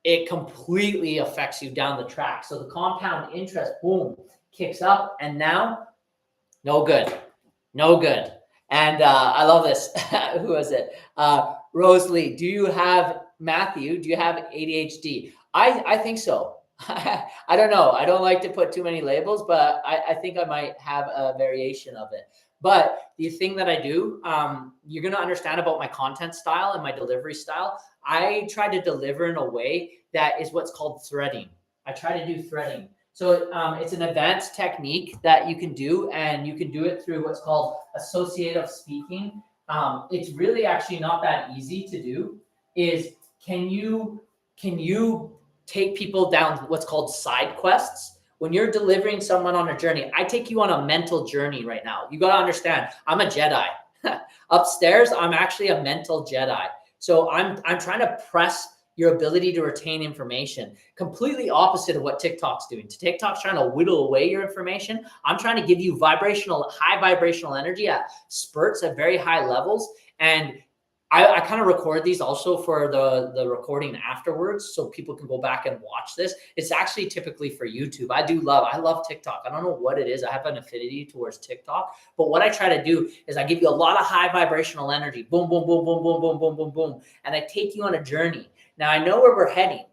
It completely affects you down the track. So the compound interest, boom, kicks up. And now, no good. No good. And I love this. Who is it? Rosalie, Matthew, do you have ADHD? I think so. I don't know. I don't like to put too many labels, but I think I might have a variation of it. But the thing that I do, you're going to understand about my content style and my delivery style. I try to deliver in a way that is what's called threading. I try to do threading. So it's an advanced technique that you can do, and you can do it through what's called associative speaking. It's really actually not that easy to do. Is can you take people down what's called side quests? When you're delivering someone on a journey, I take you on a mental journey right now. You got to understand, I'm a Jedi. Upstairs, I'm actually a mental Jedi. So I'm trying to press your ability to retain information. Completely opposite of what TikTok's doing. TikTok's trying to whittle away your information. I'm trying to give you high vibrational energy at spurts at very high levels. And I kind of record these also for the recording afterwards, so people can go back and watch this. It's actually typically for YouTube. I love TikTok. I don't know what it is. I have an affinity towards TikTok, but what I try to do is I give you a lot of high vibrational energy. Boom, boom, boom, boom, boom, boom, boom, boom, boom. And I take you on a journey. Now I know where we're heading,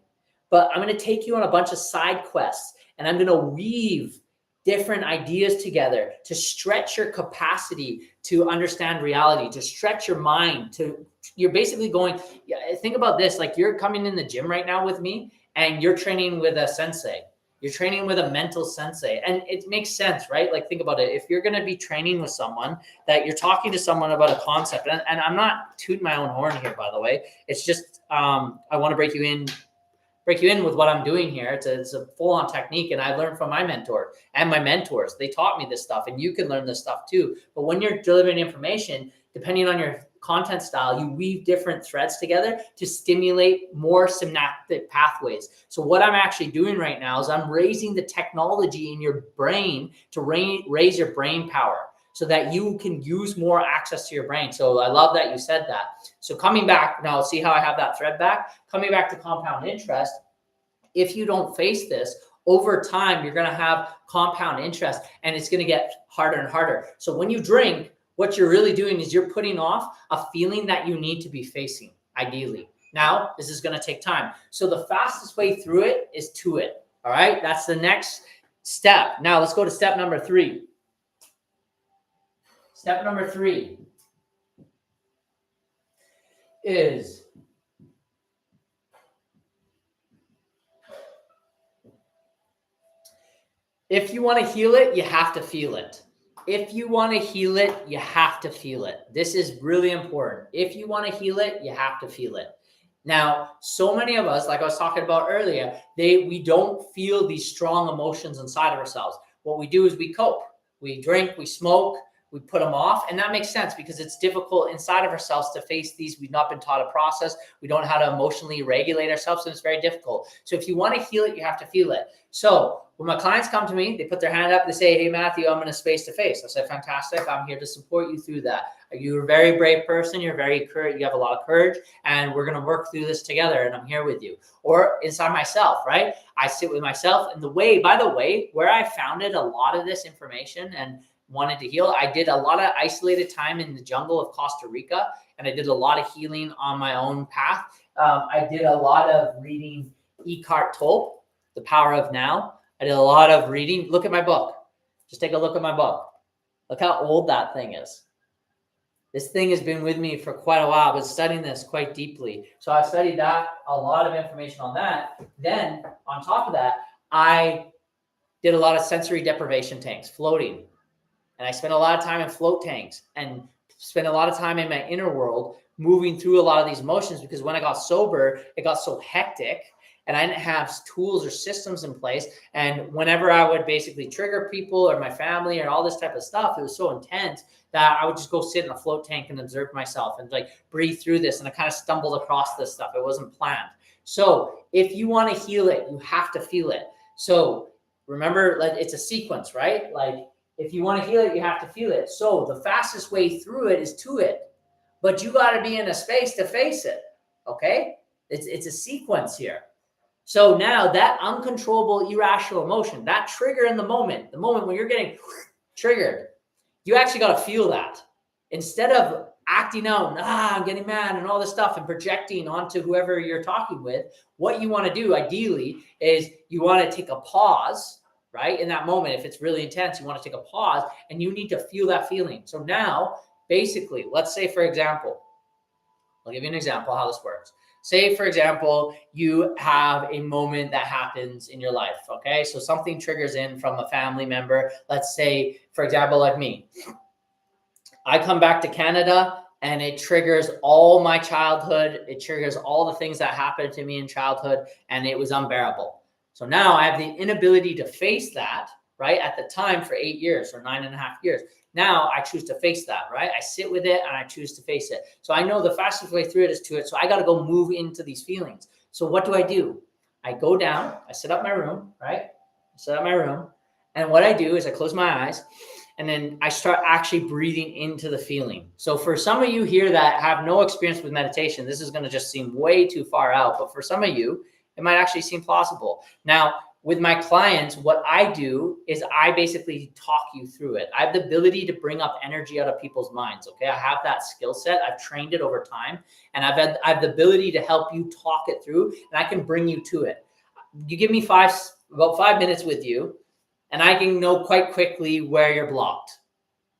but I'm going to take you on a bunch of side quests, and I'm going to weave different ideas together to stretch your capacity to understand reality, to stretch your mind. You're basically going, think about this, like you're coming in the gym right now with me and you're training with a sensei. You're training with a mental sensei, and it makes sense, right? Like think about it. If you're going to be training with someone, that you're talking to someone about a concept, and I'm not tooting my own horn here, by the way. It's just, I want to break you in with what I'm doing here. It's a full-on technique, and I learned from my mentor and my mentors. They taught me this stuff, and you can learn this stuff too. But when you're delivering information, depending on your content style, you weave different threads together to stimulate more synaptic pathways. So what I'm actually doing right now is I'm raising the technology in your brain to raise your brain power, so that you can use more access to your brain. So I love that you said that. So coming back, now see how I have that thread back? Coming back to compound interest, if you don't face this, over time, you're gonna have compound interest, and it's gonna get harder and harder. So when you drink, what you're really doing is you're putting off a feeling that you need to be facing, ideally. Now, this is gonna take time. So the fastest way through it is to it, all right? That's the next step. Now let's go to step number 3. Step number 3 is if you want to heal it, you have to feel it. If you want to heal it, you have to feel it. This is really important. If you want to heal it, you have to feel it. Now, so many of us, like I was talking about earlier, we don't feel these strong emotions inside of ourselves. What we do is we cope. We drink, we smoke, we put them off, and that makes sense because it's difficult inside of ourselves to face these. We've not been taught a process. We don't know how to emotionally regulate ourselves, and it's very difficult. So if you want to heal it, you have to feel it. So when my clients come to me, they put their hand up, they say, hey, Matthew, I'm in a space to face. I said, fantastic. I'm here to support you through that. You're a very brave person. You have a lot of courage, and we're going to work through this together, and I'm here with you. Or inside myself, right? I sit with myself, and by the way, where I founded a lot of this information and wanted to heal, I did a lot of isolated time in the jungle of Costa Rica, and I did a lot of healing on my own path. I did a lot of reading Eckhart Tolle, The Power of Now. I did a lot of reading. Look at my book. Just take a look at my book. Look how old that thing is. This thing has been with me for quite a while. I've been studying this quite deeply. So I studied that, a lot of information on that. Then on top of that, I did a lot of sensory deprivation tanks, floating. And I spent a lot of time in float tanks and spent a lot of time in my inner world moving through a lot of these emotions, because when I got sober, it got so hectic and I didn't have tools or systems in place. And whenever I would basically trigger people or my family or all this type of stuff, it was so intense that I would just go sit in a float tank and observe myself and like breathe through this. And I kind of stumbled across this stuff. It wasn't planned. So if you want to heal it, you have to feel it. So remember, like, it's a sequence, right? Like, if you want to heal it, you have to feel it. So the fastest way through it is to it, but you got to be in a space to face it. Okay. It's a sequence here. So now that uncontrollable, irrational emotion, that trigger in the moment when you're getting triggered, you actually got to feel that instead of acting out, I'm getting mad and all this stuff and projecting onto whoever you're talking with. What you want to do ideally is you want to take a pause, right? In that moment, if it's really intense, you want to take a pause and you need to feel that feeling. So now, basically, let's say, for example, I'll give you an example how this works. Say, for example, you have a moment that happens in your life, okay? So something triggers in from a family member. Let's say, for example, like me, I come back to Canada and it triggers all my childhood. It triggers all the things that happened to me in childhood, and it was unbearable. So now I have the inability to face that, right? At the time for 8 years or 9.5 years. Now I choose to face that, right? I sit with it and I choose to face it. So I know the fastest way through it is to it. So I got to go move into these feelings. So what do? I go down, I set up my room, right? I set up my room. And what I do is I close my eyes and then I start actually breathing into the feeling. So for some of you here that have no experience with meditation, this is going to just seem way too far out. But for some of you, it might actually seem plausible. Now, with my clients, what I do is I basically talk you through it. I have the ability to bring up energy out of people's minds. Okay. I have that skill set. I've trained it over time, and I have the ability to help you talk it through, and I can bring you to it. You give me about 5 minutes with you, and I can know quite quickly where you're blocked,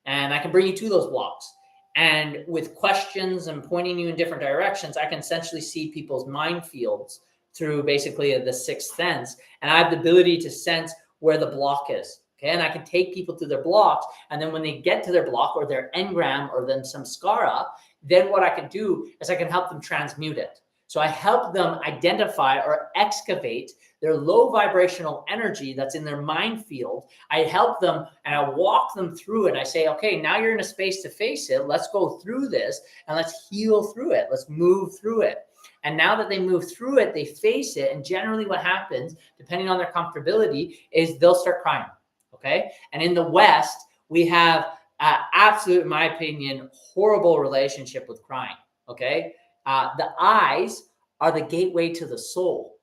and I can bring you to those blocks. And with questions and pointing you in different directions, I can essentially see people's mind fields through basically the sixth sense. And I have the ability to sense where the block is. Okay. And I can take people to their blocks. And then when they get to their block or their engram or then samskara, then what I can do is I can help them transmute it. So I help them identify or excavate their low vibrational energy that's in their mind field. I help them and I walk them through it. I say, okay, now you're in a space to face it. Let's go through this and let's heal through it. Let's move through it. And now that they move through it, they face it. And generally what happens, depending on their comfortability, is they'll start crying. Okay. And in the West, we have absolute, in my opinion, horrible relationship with crying. Okay. The eyes are the gateway to the soul.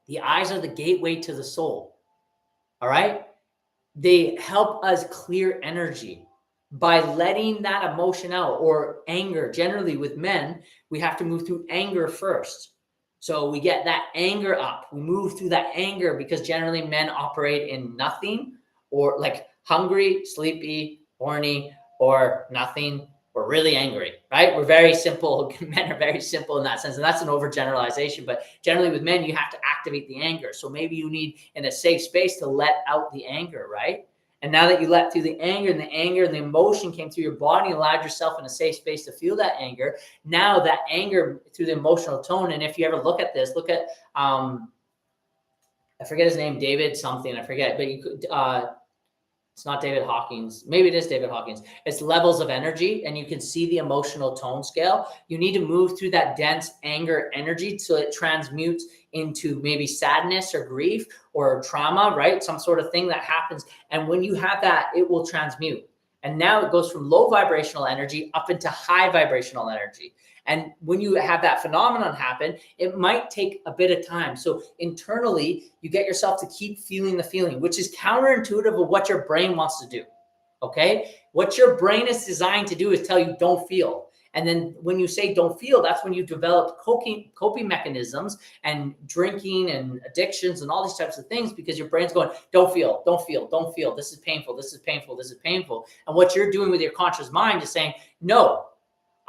The eyes are the gateway to the soul. All right. They help us clear energy by letting that emotion out, or anger. Generally with men, we have to move through anger first. So we get that anger up. We move through that anger because generally men operate in nothing, or like hungry, sleepy, horny, or nothing, or really angry, right? We're very simple. Men are very simple in that sense. And that's an overgeneralization. But generally with men, you have to activate the anger. So maybe you need in a safe space to let out the anger, right? And now that you let through the anger and the emotion came through your body, allowed yourself in a safe space to feel that anger. Now that anger through the emotional tone. And if you ever look at this, look at, I forget his name, David something, I forget, but you could, it's not David Hawkins. Maybe it is David Hawkins. It's levels of energy, and you can see the emotional tone scale. You need to move through that dense anger energy so it transmutes into maybe sadness or grief or trauma, right? Some sort of thing that happens. And when you have that, it will transmute. And now it goes from low vibrational energy up into high vibrational energy. And when you have that phenomenon happen, it might take a bit of time. So internally, you get yourself to keep feeling the feeling, which is counterintuitive of what your brain wants to do. Okay? What your brain is designed to do is tell you don't feel. And then when you say don't feel, that's when you develop coping mechanisms and drinking and addictions and all these types of things, because your brain's going, don't feel, don't feel, don't feel. This is painful. This is painful. This is painful. And what you're doing with your conscious mind is saying, no,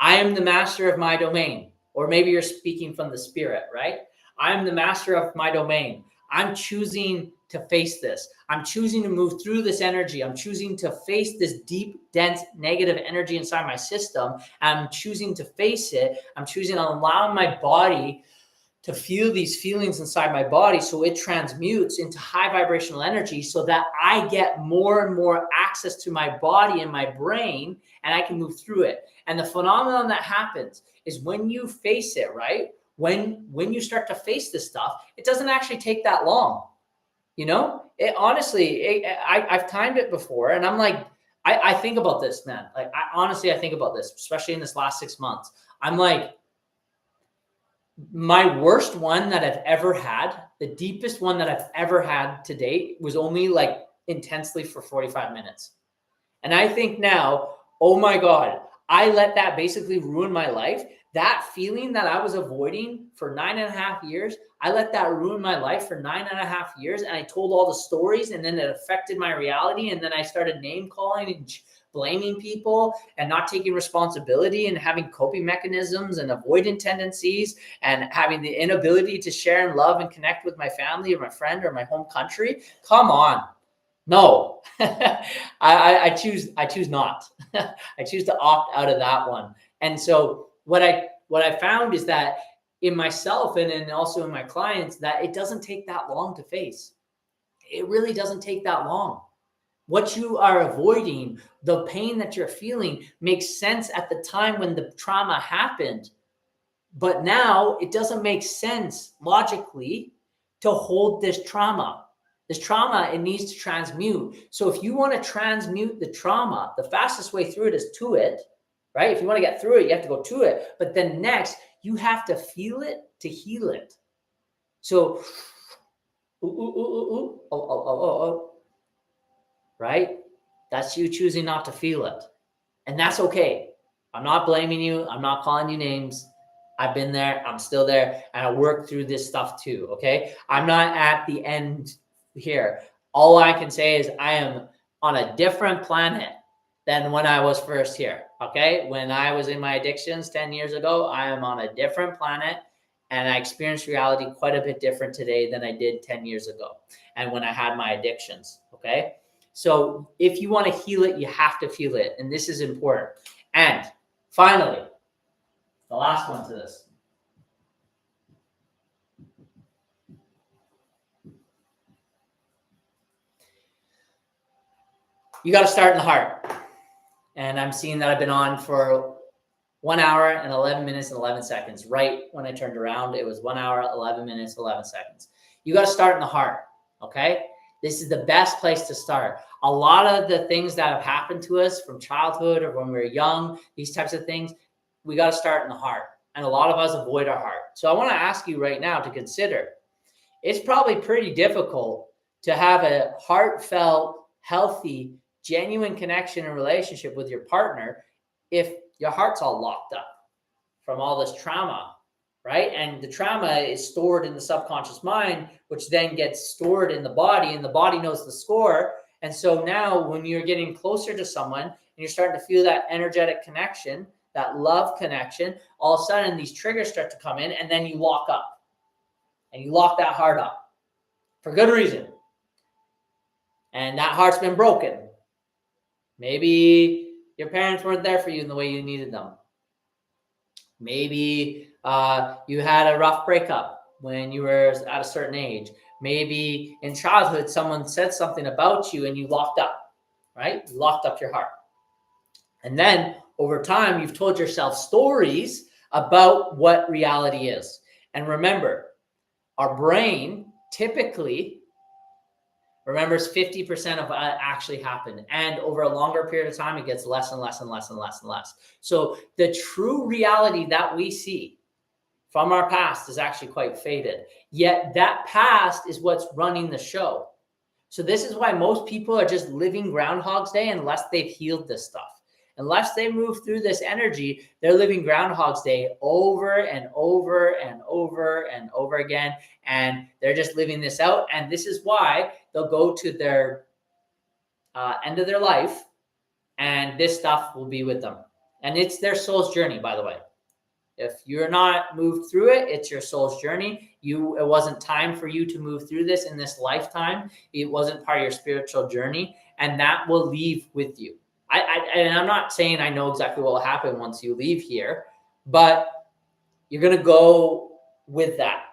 I am the master of my domain. Or maybe you're speaking from the spirit, right? I am the master of my domain. I'm choosing to face this. I'm choosing to move through this energy. I'm choosing to face this deep, dense, negative energy inside my system. I'm choosing to face it. I'm choosing to allow my body to feel these feelings inside my body so it transmutes into high vibrational energy so that I get more and more access to my body and my brain, and I can move through it. And the phenomenon that happens is when you face it, right? When you start to face this stuff, it doesn't actually take that long. You know, it honestly, I've timed it before, and I'm like, I think about this, man. Like, I think about this, especially in this last 6 months. I'm like, my worst one that I've ever had, the deepest one that I've ever had to date, was only like intensely for 45 minutes. And I think now, oh my God, I let that basically ruin my life. That feeling that I was avoiding for 9.5 years, I let that ruin my life for 9.5 years. And I told all the stories, and then it affected my reality. And then I started name calling and blaming people and not taking responsibility and having coping mechanisms and avoidant tendencies and having the inability to share and love and connect with my family or my friend or my home country. Come on. No, I choose not. I choose to opt out of that one. And so what I found is that in myself and also in my clients, that it doesn't take that long to face. It really doesn't take that long. What you are avoiding, the pain that you're feeling, makes sense at the time when the trauma happened. But now it doesn't make sense logically to hold this trauma. This trauma, it needs to transmute. So if you want to transmute the trauma, the fastest way through it is to it, right? If you want to get through it, you have to go to it. But then next, you have to feel it to heal it. So, right? That's you choosing not to feel it. And that's okay. I'm not blaming you. I'm not calling you names. I've been there. I'm still there. And I work through this stuff too. Okay. I'm not at the end here. All I can say is I am on a different planet than when I was first here. Okay. When I was in my addictions 10 years ago, I am on a different planet, and I experience reality quite a bit different today than I did 10 years ago. And when I had my addictions. Okay. So if you want to heal it, you have to feel it. And this is important. And finally, the last one to this. You got to start in the heart. And I'm seeing that I've been on for 1 hour and 11 minutes and 11 seconds. Right when I turned around, it was 1 hour, 11 minutes, 11 seconds. You got to start in the heart. Okay. This is the best place to start. A lot of the things that have happened to us from childhood or when we were young, these types of things, we got to start in the heart. And a lot of us avoid our heart. So I want to ask you right now to consider, it's probably pretty difficult to have a heartfelt, healthy, genuine connection and relationship with your partner if your heart's all locked up from all this trauma, right? And the trauma is stored in the subconscious mind, which then gets stored in the body, and the body knows the score. And so now when you're getting closer to someone and you're starting to feel that energetic connection, that love connection, all of a sudden these triggers start to come in, and then you lock up. And you lock that heart up for good reason. And that heart's been broken. Maybe your parents weren't there for you in the way you needed them. Maybe you had a rough breakup when you were at a certain age. Maybe in childhood, someone said something about you and you locked up, right? You locked up your heart. And then over time, you've told yourself stories about what reality is. And remember, our brain typically remembers 50% of what actually happened. And over a longer period of time, it gets less and less and less and less and less. So the true reality that we see from our past is actually quite faded. Yet that past is what's running the show. So this is why most people are just living Groundhog's Day unless they've healed this stuff. Unless they move through this energy, they're living Groundhog's Day over and over and over and over again. And they're just living this out. And this is why they'll go to their end of their life, and this stuff will be with them. And it's their soul's journey, by the way. If you're not moved through it, it's your soul's journey. It wasn't time for you to move through this in this lifetime. It wasn't part of your spiritual journey, and that will leave with you. And I'm not saying I know exactly what will happen once you leave here, but you're going to go with that.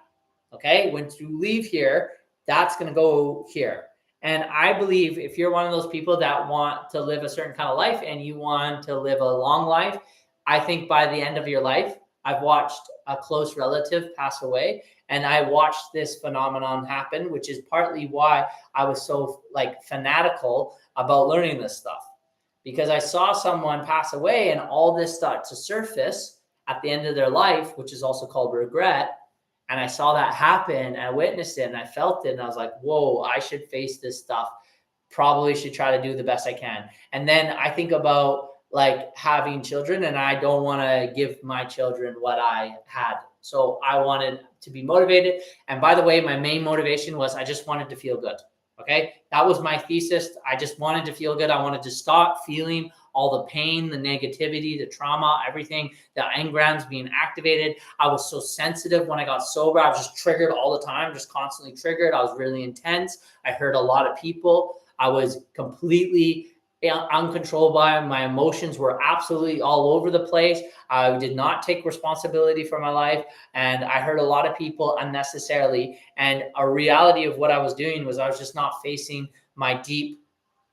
Okay. Once you leave here, that's going to go here. And I believe if you're one of those people that want to live a certain kind of life and you want to live a long life, I think by the end of your life, I've watched a close relative pass away, and I watched this phenomenon happen, which is partly why I was so fanatical about learning this stuff. Because I saw someone pass away and all this started to surface at the end of their life, which is also called regret. And I saw that happen, and I witnessed it, and I felt it, and I was like, whoa, I should face this stuff. Probably should try to do the best I can. And then I think about like having children, and I don't want to give my children what I had. So I wanted to be motivated. And by the way, my main motivation was I just wanted to feel good. Okay. That was my thesis. I just wanted to feel good. I wanted to stop feeling all the pain, the negativity, the trauma, everything, the engrams being activated. I was so sensitive when I got sober. I was just triggered all the time, just constantly triggered. I was really intense. I hurt a lot of people. I was completely uncontrolled by them. My emotions were absolutely all over the place. I did not take responsibility for my life, and I hurt a lot of people unnecessarily. And a reality of what I was doing was I was just not facing my deep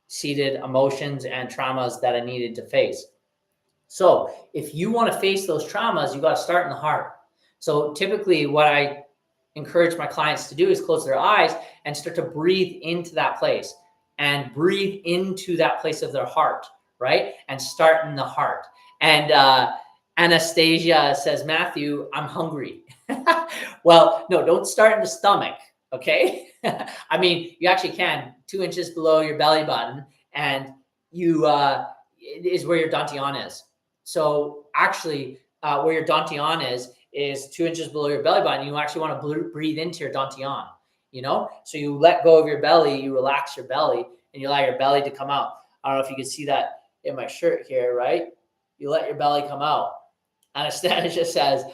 seated emotions and traumas that I needed to face. So if you want to face those traumas, you got to start in the heart. So typically what I encourage my clients to do is close their eyes and start to breathe into that place, and breathe into that place of their heart, right? And start in the heart. And Anastasia says, Matthew, I'm hungry. Well, no, don't start in the stomach, okay? I mean, you actually can 2 inches below your belly button, and you is where your dantian is. So actually, where your dantian is 2 inches below your belly button. You actually want to breathe into your dantian. So you let go of your belly, you relax your belly, and you allow your belly to come out. I don't know if you can see that in my shirt here, right? You let your belly come out. Anastasia says,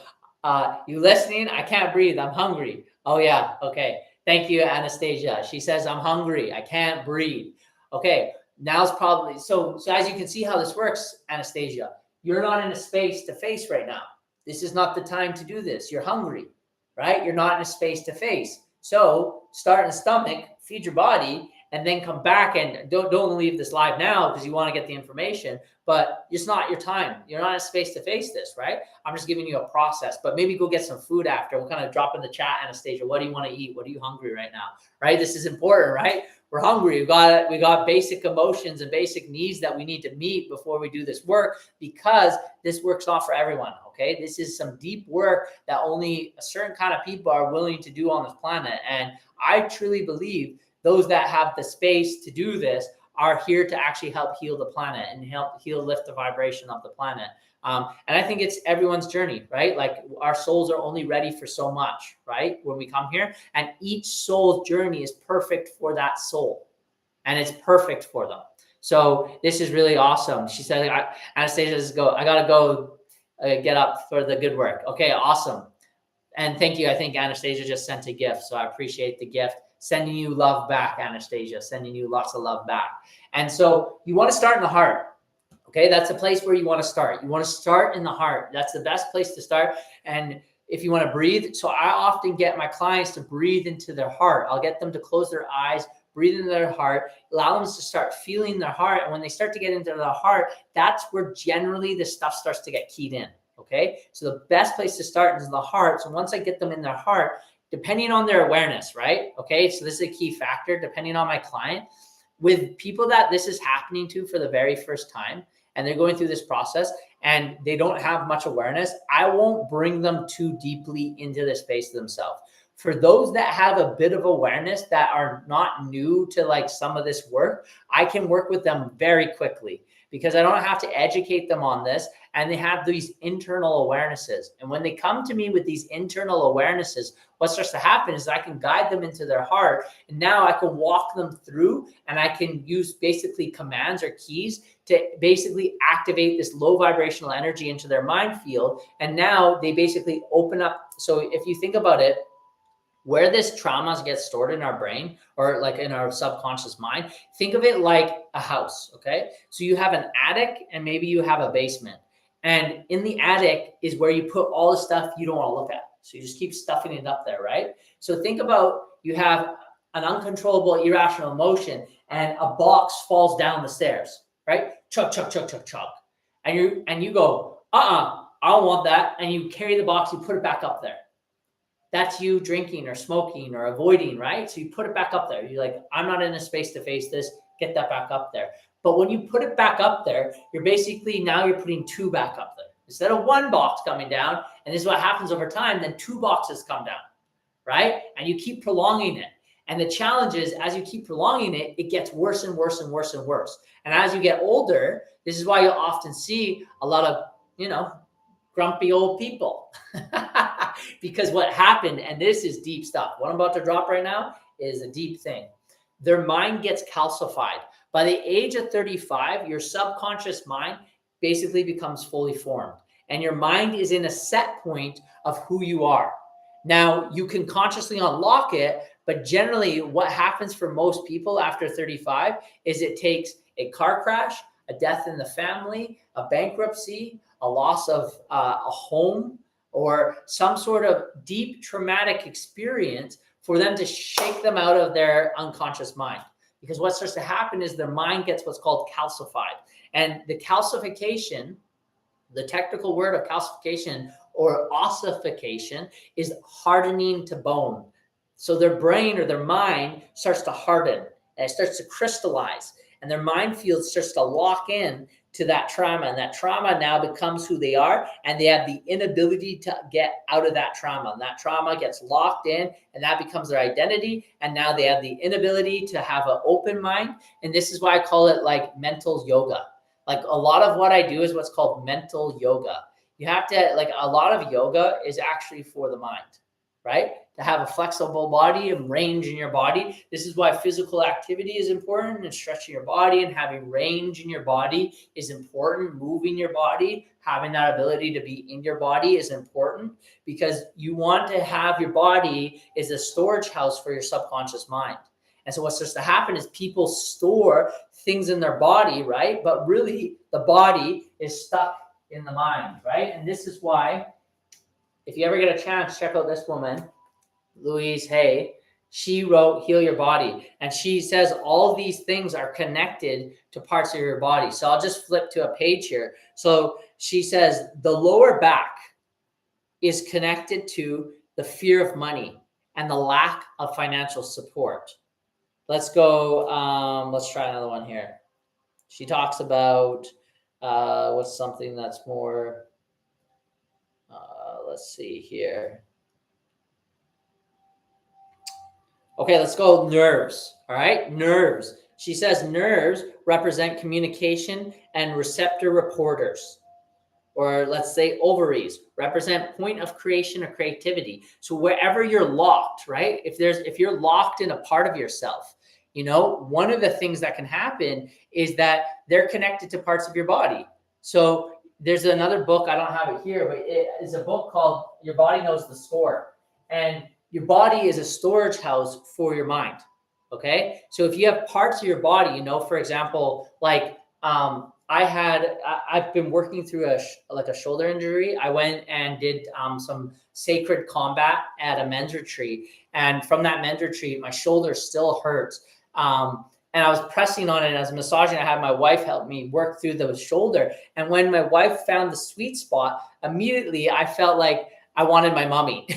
you listening? I can't breathe. I'm hungry. Oh, yeah. Okay. Thank you, Anastasia. She says, I'm hungry. I can't breathe. Okay. Now's probably, so as you can see how this works, Anastasia, you're not in a space to face right now. This is not the time to do this. You're hungry, right? You're not in a space to face. So start in the stomach, feed your body, and then come back, and don't leave this live now because you want to get the information, but it's not your time. You're not in a space to face this, right? I'm just giving you a process, but maybe go get some food after. We'll kind of drop in the chat, Anastasia. What do you want to eat? What are you hungry right now? Right? This is important, right? We're hungry. We got basic emotions and basic needs that we need to meet before we do this work, because this work's not for everyone. Okay. This is some deep work that only a certain kind of people are willing to do on this planet. And I truly believe those that have the space to do this are here to actually help heal the planet and help lift the vibration of the planet. And I think it's everyone's journey, right? Like our souls are only ready for so much, right? When we come here, and each soul's journey is perfect for that soul, and it's perfect for them. So this is really awesome. She said, Anastasia says, I got to go get up for the good work. Okay, awesome. And thank you. I think Anastasia just sent a gift, so I appreciate the gift. Sending you love back, Anastasia, sending you lots of love back. And so you want to start in the heart. Okay, that's a place where you want to start. You want to start in the heart. That's the best place to start. And if you want to breathe, so I often get my clients to breathe into their heart. I'll get them to close their eyes, breathe into their heart, allow them to start feeling their heart. And when they start to get into their heart, that's where generally the stuff starts to get keyed in. Okay, so the best place to start is the heart. So once I get them in their heart, depending on their awareness, right? Okay, so this is a key factor, depending on my client. With people that this is happening to for the very first time, and they're going through this process and they don't have much awareness, I won't bring them too deeply into the space themselves. For those that have a bit of awareness, that are not new to like some of this work, I can work with them very quickly, because I don't have to educate them on this, and they have these internal awarenesses. And when they come to me with these internal awarenesses, what starts to happen is I can guide them into their heart, and now I can walk them through, and I can use basically commands or keys to basically activate this low vibrational energy into their mind field. And now they basically open up. So if you think about it, where this traumas get stored in our brain, or like in our subconscious mind, think of it like a house. Okay. So you have an attic, and maybe you have a basement, and in the attic is where you put all the stuff you don't want to look at. So you just keep stuffing it up there, right? So think about, you have an uncontrollable, irrational emotion, and a box falls down the stairs, right? Chug, chug, chug, chug, chug. And you go, I don't want that. And you carry the box, you put it back up there. That's you drinking or smoking or avoiding, right? So you put it back up there. You're like, I'm not in a space to face this. Get that back up there. But when you put it back up there, you're basically, now you're putting two back up there. Instead of one box coming down, and this is what happens over time, then two boxes come down, right? And you keep prolonging it. And the challenge is, as you keep prolonging it, it gets worse and worse and worse and worse. And as you get older, this is why you'll often see a lot of, grumpy old people. Because what happened, and this is deep stuff, what I'm about to drop right now is a deep thing. Their mind gets calcified. By the age of 35, your subconscious mind basically becomes fully formed. And your mind is in a set point of who you are. Now, you can consciously unlock it, but generally what happens for most people after 35 is it takes a car crash, a death in the family, a bankruptcy, a loss of a home, or some sort of deep traumatic experience for them to shake them out of their unconscious mind. Because what starts to happen is their mind gets what's called calcified. And the calcification, the technical word of calcification or ossification, is hardening to bone. So their brain or their mind starts to harden and it starts to crystallize, and their mind field starts to lock in to that trauma, and that trauma now becomes who they are, and they have the inability to get out of that trauma, and that trauma gets locked in, and that becomes their identity, and now they have the inability to have an open mind. And this is why I call it like mental yoga. Like a lot of what I do is what's called mental yoga. You have to, like, a lot of yoga is actually for the mind, right? To have a flexible body and range in your body. This is why physical activity is important, and stretching your body and having range in your body is important. Moving your body, having that ability to be in your body is important, because you want to have your body is a storage house for your subconscious mind. And so what starts to happen is people store things in their body, right? But really the body is stuck in the mind, right? And this is why, if you ever get a chance, check out this woman, Louise Hay. She wrote Heal Your Body, and she says all these things are connected to parts of your body. So I'll just flip to a page here. So she says the lower back is connected to the fear of money and the lack of financial support. Let's go, let's try another one here. She talks about what's something that's more, let's see here. Okay, let's go nerves. All right, nerves. She says nerves represent communication and receptor reporters. Or let's say ovaries represent point of creation or creativity. So wherever you're locked, right? If you're locked in a part of yourself, one of the things that can happen is that they're connected to parts of your body. So there's another book, I don't have it here, but it is a book called Your Body Knows the Score. And your body is a storage house for your mind. Okay. So if you have parts of your body, for example, like, I've been working through a shoulder injury. I went and did some sacred combat at a men's retreat. And from that men's retreat, my shoulder still hurts. And I was pressing on it, and I was massaging. I had my wife help me work through the shoulder. And when my wife found the sweet spot, immediately I felt like I wanted my mommy.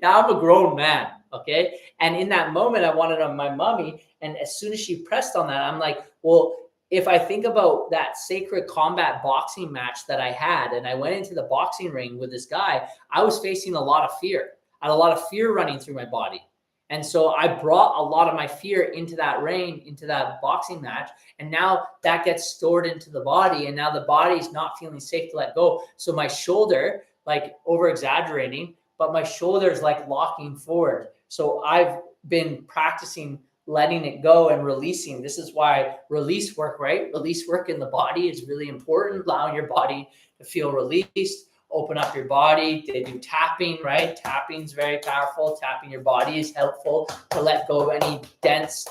Now I'm a grown man, okay? And in that moment, I wanted my mommy. And as soon as she pressed on that, I'm like, well, if I think about that sacred combat boxing match that I had, and I went into the boxing ring with this guy, I was facing a lot of fear. I had a lot of fear running through my body. And so I brought a lot of my fear into that ring, into that boxing match. And now that gets stored into the body. And now the body's not feeling safe to let go. So my shoulder, like over exaggerating, but my shoulder is like locking forward. So I've been practicing letting it go and releasing. This is why release work, right? Release work in the body is really important. Allowing your body to feel released. Open up your body. They do tapping, right? Tapping is very powerful. Tapping your body is helpful to let go of any dense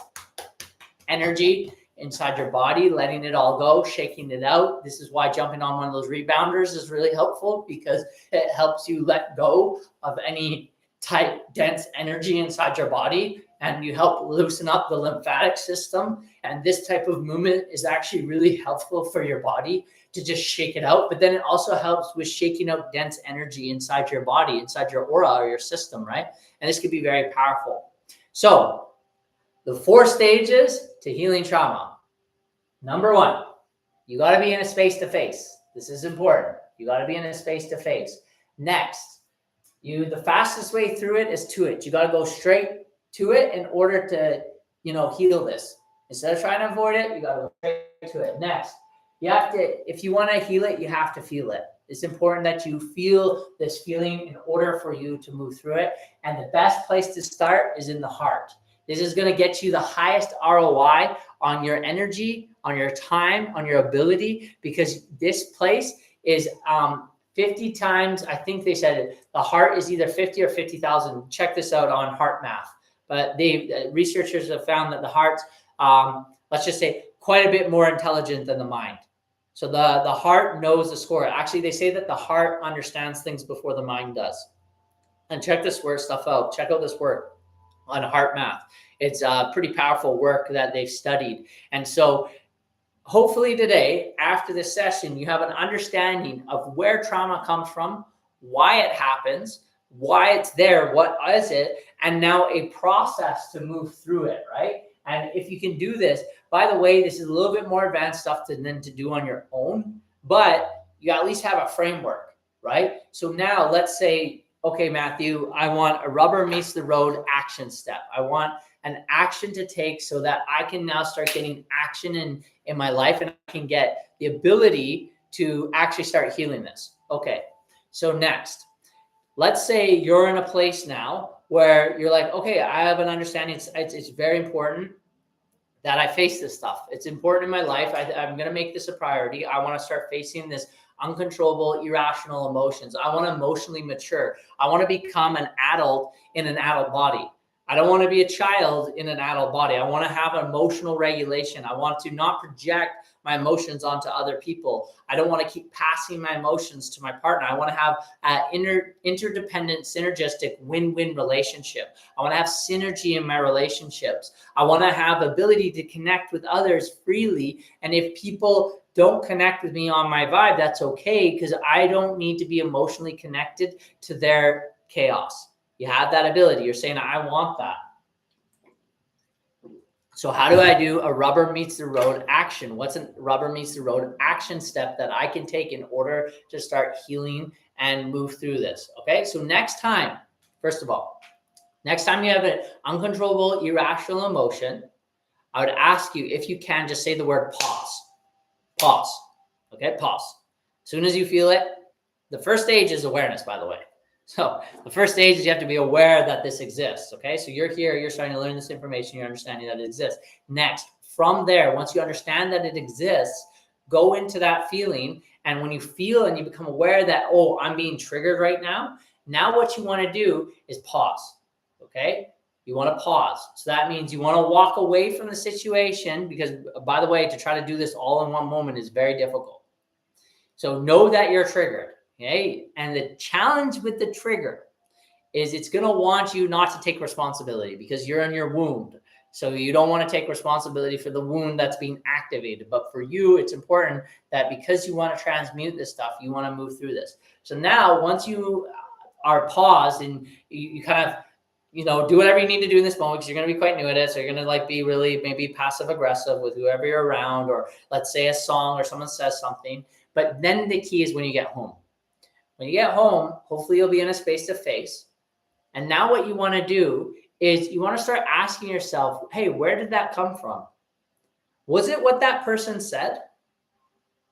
energy inside your body, letting it all go, shaking it out. This is why jumping on one of those rebounders is really helpful, because it helps you let go of any tight, dense energy inside your body, and you help loosen up the lymphatic system. And this type of movement is actually really helpful for your body to just shake it out. But then it also helps with shaking out dense energy inside your body, inside your aura or your system, right? And this could be very powerful. So the 4 stages to healing trauma. Number 1, you got to be in a space to face. This is important. You got to be in a space to face. Next, the fastest way through it is to it. You got to go straight to it in order to, heal this. Instead of trying to avoid it, you got to go straight to it. Next, you have to, if you want to heal it, you have to feel it. It's important that you feel this feeling in order for you to move through it. And the best place to start is in the heart. This is going to get you the highest ROI on your energy, on your time, on your ability, because this place is 50 times, I think they said it, the heart is either 50 or 50,000. Check this out on heart math. But researchers have found that the heart's, let's just say, quite a bit more intelligent than the mind. So the heart knows the score. Actually, they say that the heart understands things before the mind does. And check this stuff out. Check out this work on heart math. It's pretty powerful work that they've studied. And so hopefully today, after this session, you have an understanding of where trauma comes from, why it happens, why it's there, what is it, and now a process to move through it, right? And if you can do this, by the way, this is a little bit more advanced stuff than to do on your own, but you at least have a framework, right? So now let's say, okay, Matthew, I want a rubber meets the road action step. I want an action to take so that I can now start getting action in my life, and I can get the ability to actually start healing this. Okay, so next, let's say you're in a place now where you're like, okay, I have an understanding. It's very important that I face this stuff. It's important in my life. I'm going to make this a priority. I want to start facing this uncontrollable, irrational emotions. I want to emotionally mature. I want to become an adult in an adult body. I don't want to be a child in an adult body. I want to have emotional regulation. I want to not project my emotions onto other people. I don't want to keep passing my emotions to my partner. I want to have an interdependent, synergistic win-win relationship. I want to have synergy in my relationships. I want to have ability to connect with others freely. And if people don't connect with me on my vibe, that's okay, because I don't need to be emotionally connected to their chaos. You have that ability. You're saying, I want that. So how do I do a rubber meets the road action? What's a rubber meets the road action step that I can take in order to start healing and move through this? Okay, so next time, first of all, next time you have an uncontrollable, irrational emotion, I would ask you, if you can, just say the word pause. Pause. Okay, pause. As soon as you feel it, the first stage is awareness, by the way. So the first stage is you have to be aware that this exists. Okay, so you're here, you're starting to learn this information, you're understanding that it exists. Next, from there, once you understand that it exists, go into that feeling. And when you feel and you become aware that, oh, I'm being triggered right now, now what you want to do is pause. Okay, you want to pause. So that means you want to walk away from the situation, because, by the way, to try to do this all in one moment is very difficult. So know that you're triggered. Okay. And the challenge with the trigger is it's going to want you not to take responsibility, because you're in your wound. So you don't want to take responsibility for the wound that's being activated. But for you, it's important that because you want to transmute this stuff, you want to move through this. So now once you are paused and you kind of, do whatever you need to do in this moment, because you're going to be quite new at it. So you're going to be really maybe passive aggressive with whoever you're around, or let's say a song or someone says something. But then the key is when you get home. When you get home, hopefully you'll be in a space to face. And now what you want to do is you want to start asking yourself, hey, where did that come from? Was it what that person said?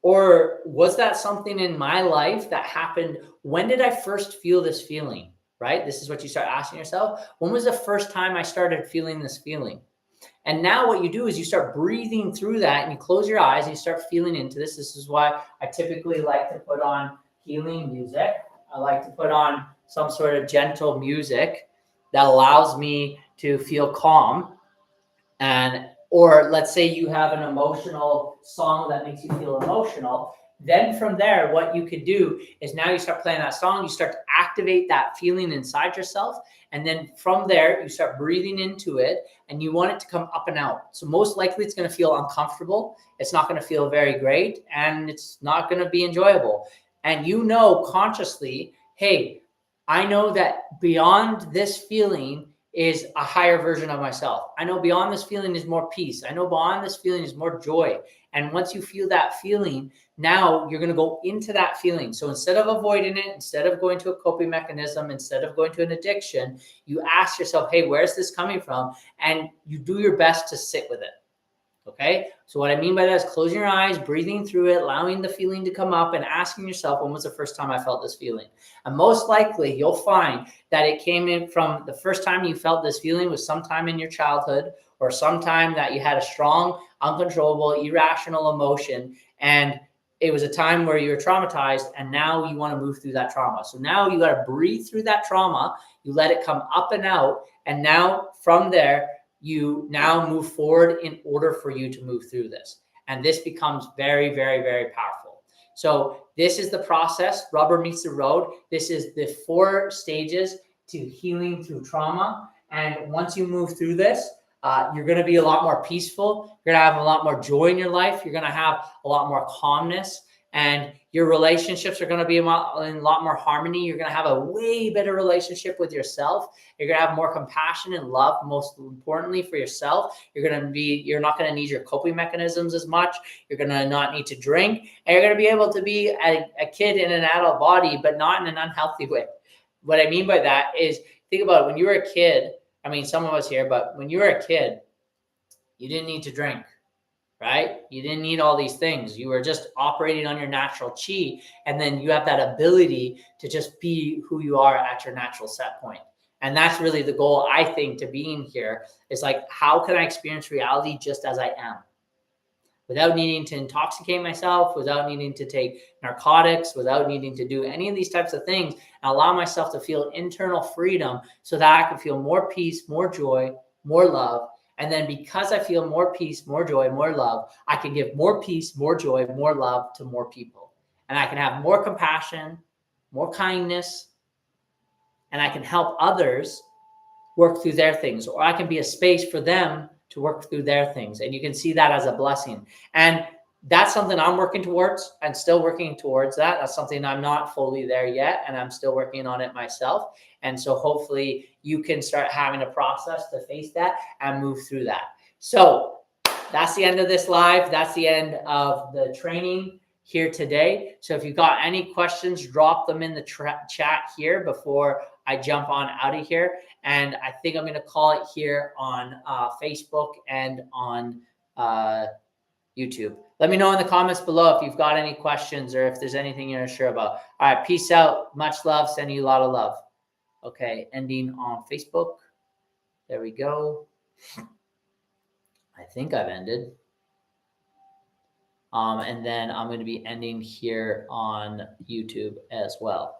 Or was that something in my life that happened? When did I first feel this feeling, right? This is what you start asking yourself. When was the first time I started feeling this feeling? And now what you do is you start breathing through that, and you close your eyes and you start feeling into this. This is why I typically like to put on healing music. I like to put on some sort of gentle music that allows me to feel calm. Or let's say you have an emotional song that makes you feel emotional. Then from there, what you could do is now you start playing that song, you start to activate that feeling inside yourself. And then from there, you start breathing into it, and you want it to come up and out. So most likely it's going to feel uncomfortable. It's not going to feel very great, and it's not going to be enjoyable. And consciously, hey, I know that beyond this feeling is a higher version of myself. I know beyond this feeling is more peace. I know beyond this feeling is more joy. And once you feel that feeling, now you're going to go into that feeling. So instead of avoiding it, instead of going to a coping mechanism, instead of going to an addiction, you ask yourself, hey, where's this coming from? And you do your best to sit with it. Okay. So what I mean by that is closing your eyes, breathing through it, allowing the feeling to come up, and asking yourself, when was the first time I felt this feeling? And most likely you'll find that it came in from the first time you felt this feeling was sometime in your childhood, or sometime that you had a strong, uncontrollable, irrational emotion. And it was a time where you were traumatized, and now you want to move through that trauma. So now you got to breathe through that trauma. You let it come up and out. And now from there, you now move forward in order for you to move through this. And this becomes very, very, very powerful. So this is the process. Rubber meets the road. This is the 4 stages to healing through trauma. And once you move through this, you're going to be a lot more peaceful. You're going to have a lot more joy in your life. You're going to have a lot more calmness. And your relationships are going to be in a lot more harmony. You're going to have a way better relationship with yourself. You're going to have more compassion and love, most importantly for yourself. You're not going to need your coping mechanisms as much. You're going to not need to drink. And you're going to be able to be a kid in an adult body, but not in an unhealthy way. What I mean by that is, think about it. When you were a kid, I mean, some of us here, but when you were a kid, you didn't need to drink. Right? You didn't need all these things. You were just operating on your natural chi. And then you have that ability to just be who you are at your natural set point. And that's really the goal, I think, to being here. Is like, how can I experience reality just as I am? Without needing to intoxicate myself, without needing to take narcotics, without needing to do any of these types of things, and allow myself to feel internal freedom so that I can feel more peace, more joy, more love. And then because I feel more peace, more joy, more love, I can give more peace, more joy, more love to more people. And I can have more compassion, more kindness, and I can help others work through their things, or I can be a space for them to work through their things. And you can see that as a blessing. And that's something I'm working towards and still working towards that. That's something I'm not fully there yet, and I'm still working on it myself. And so hopefully you can start having a process to face that and move through that. So that's the end of this live. That's the end of the training here today. So if you've got any questions, drop them in the chat here before I jump on out of here. And I think I'm going to call it here on Facebook and on YouTube. Let me know in the comments below if you've got any questions or if there's anything you're unsure about. All right, peace out. Much love. Sending you a lot of love. Okay, ending on Facebook. There we go. I think I've ended. And then I'm going to be ending here on YouTube as well.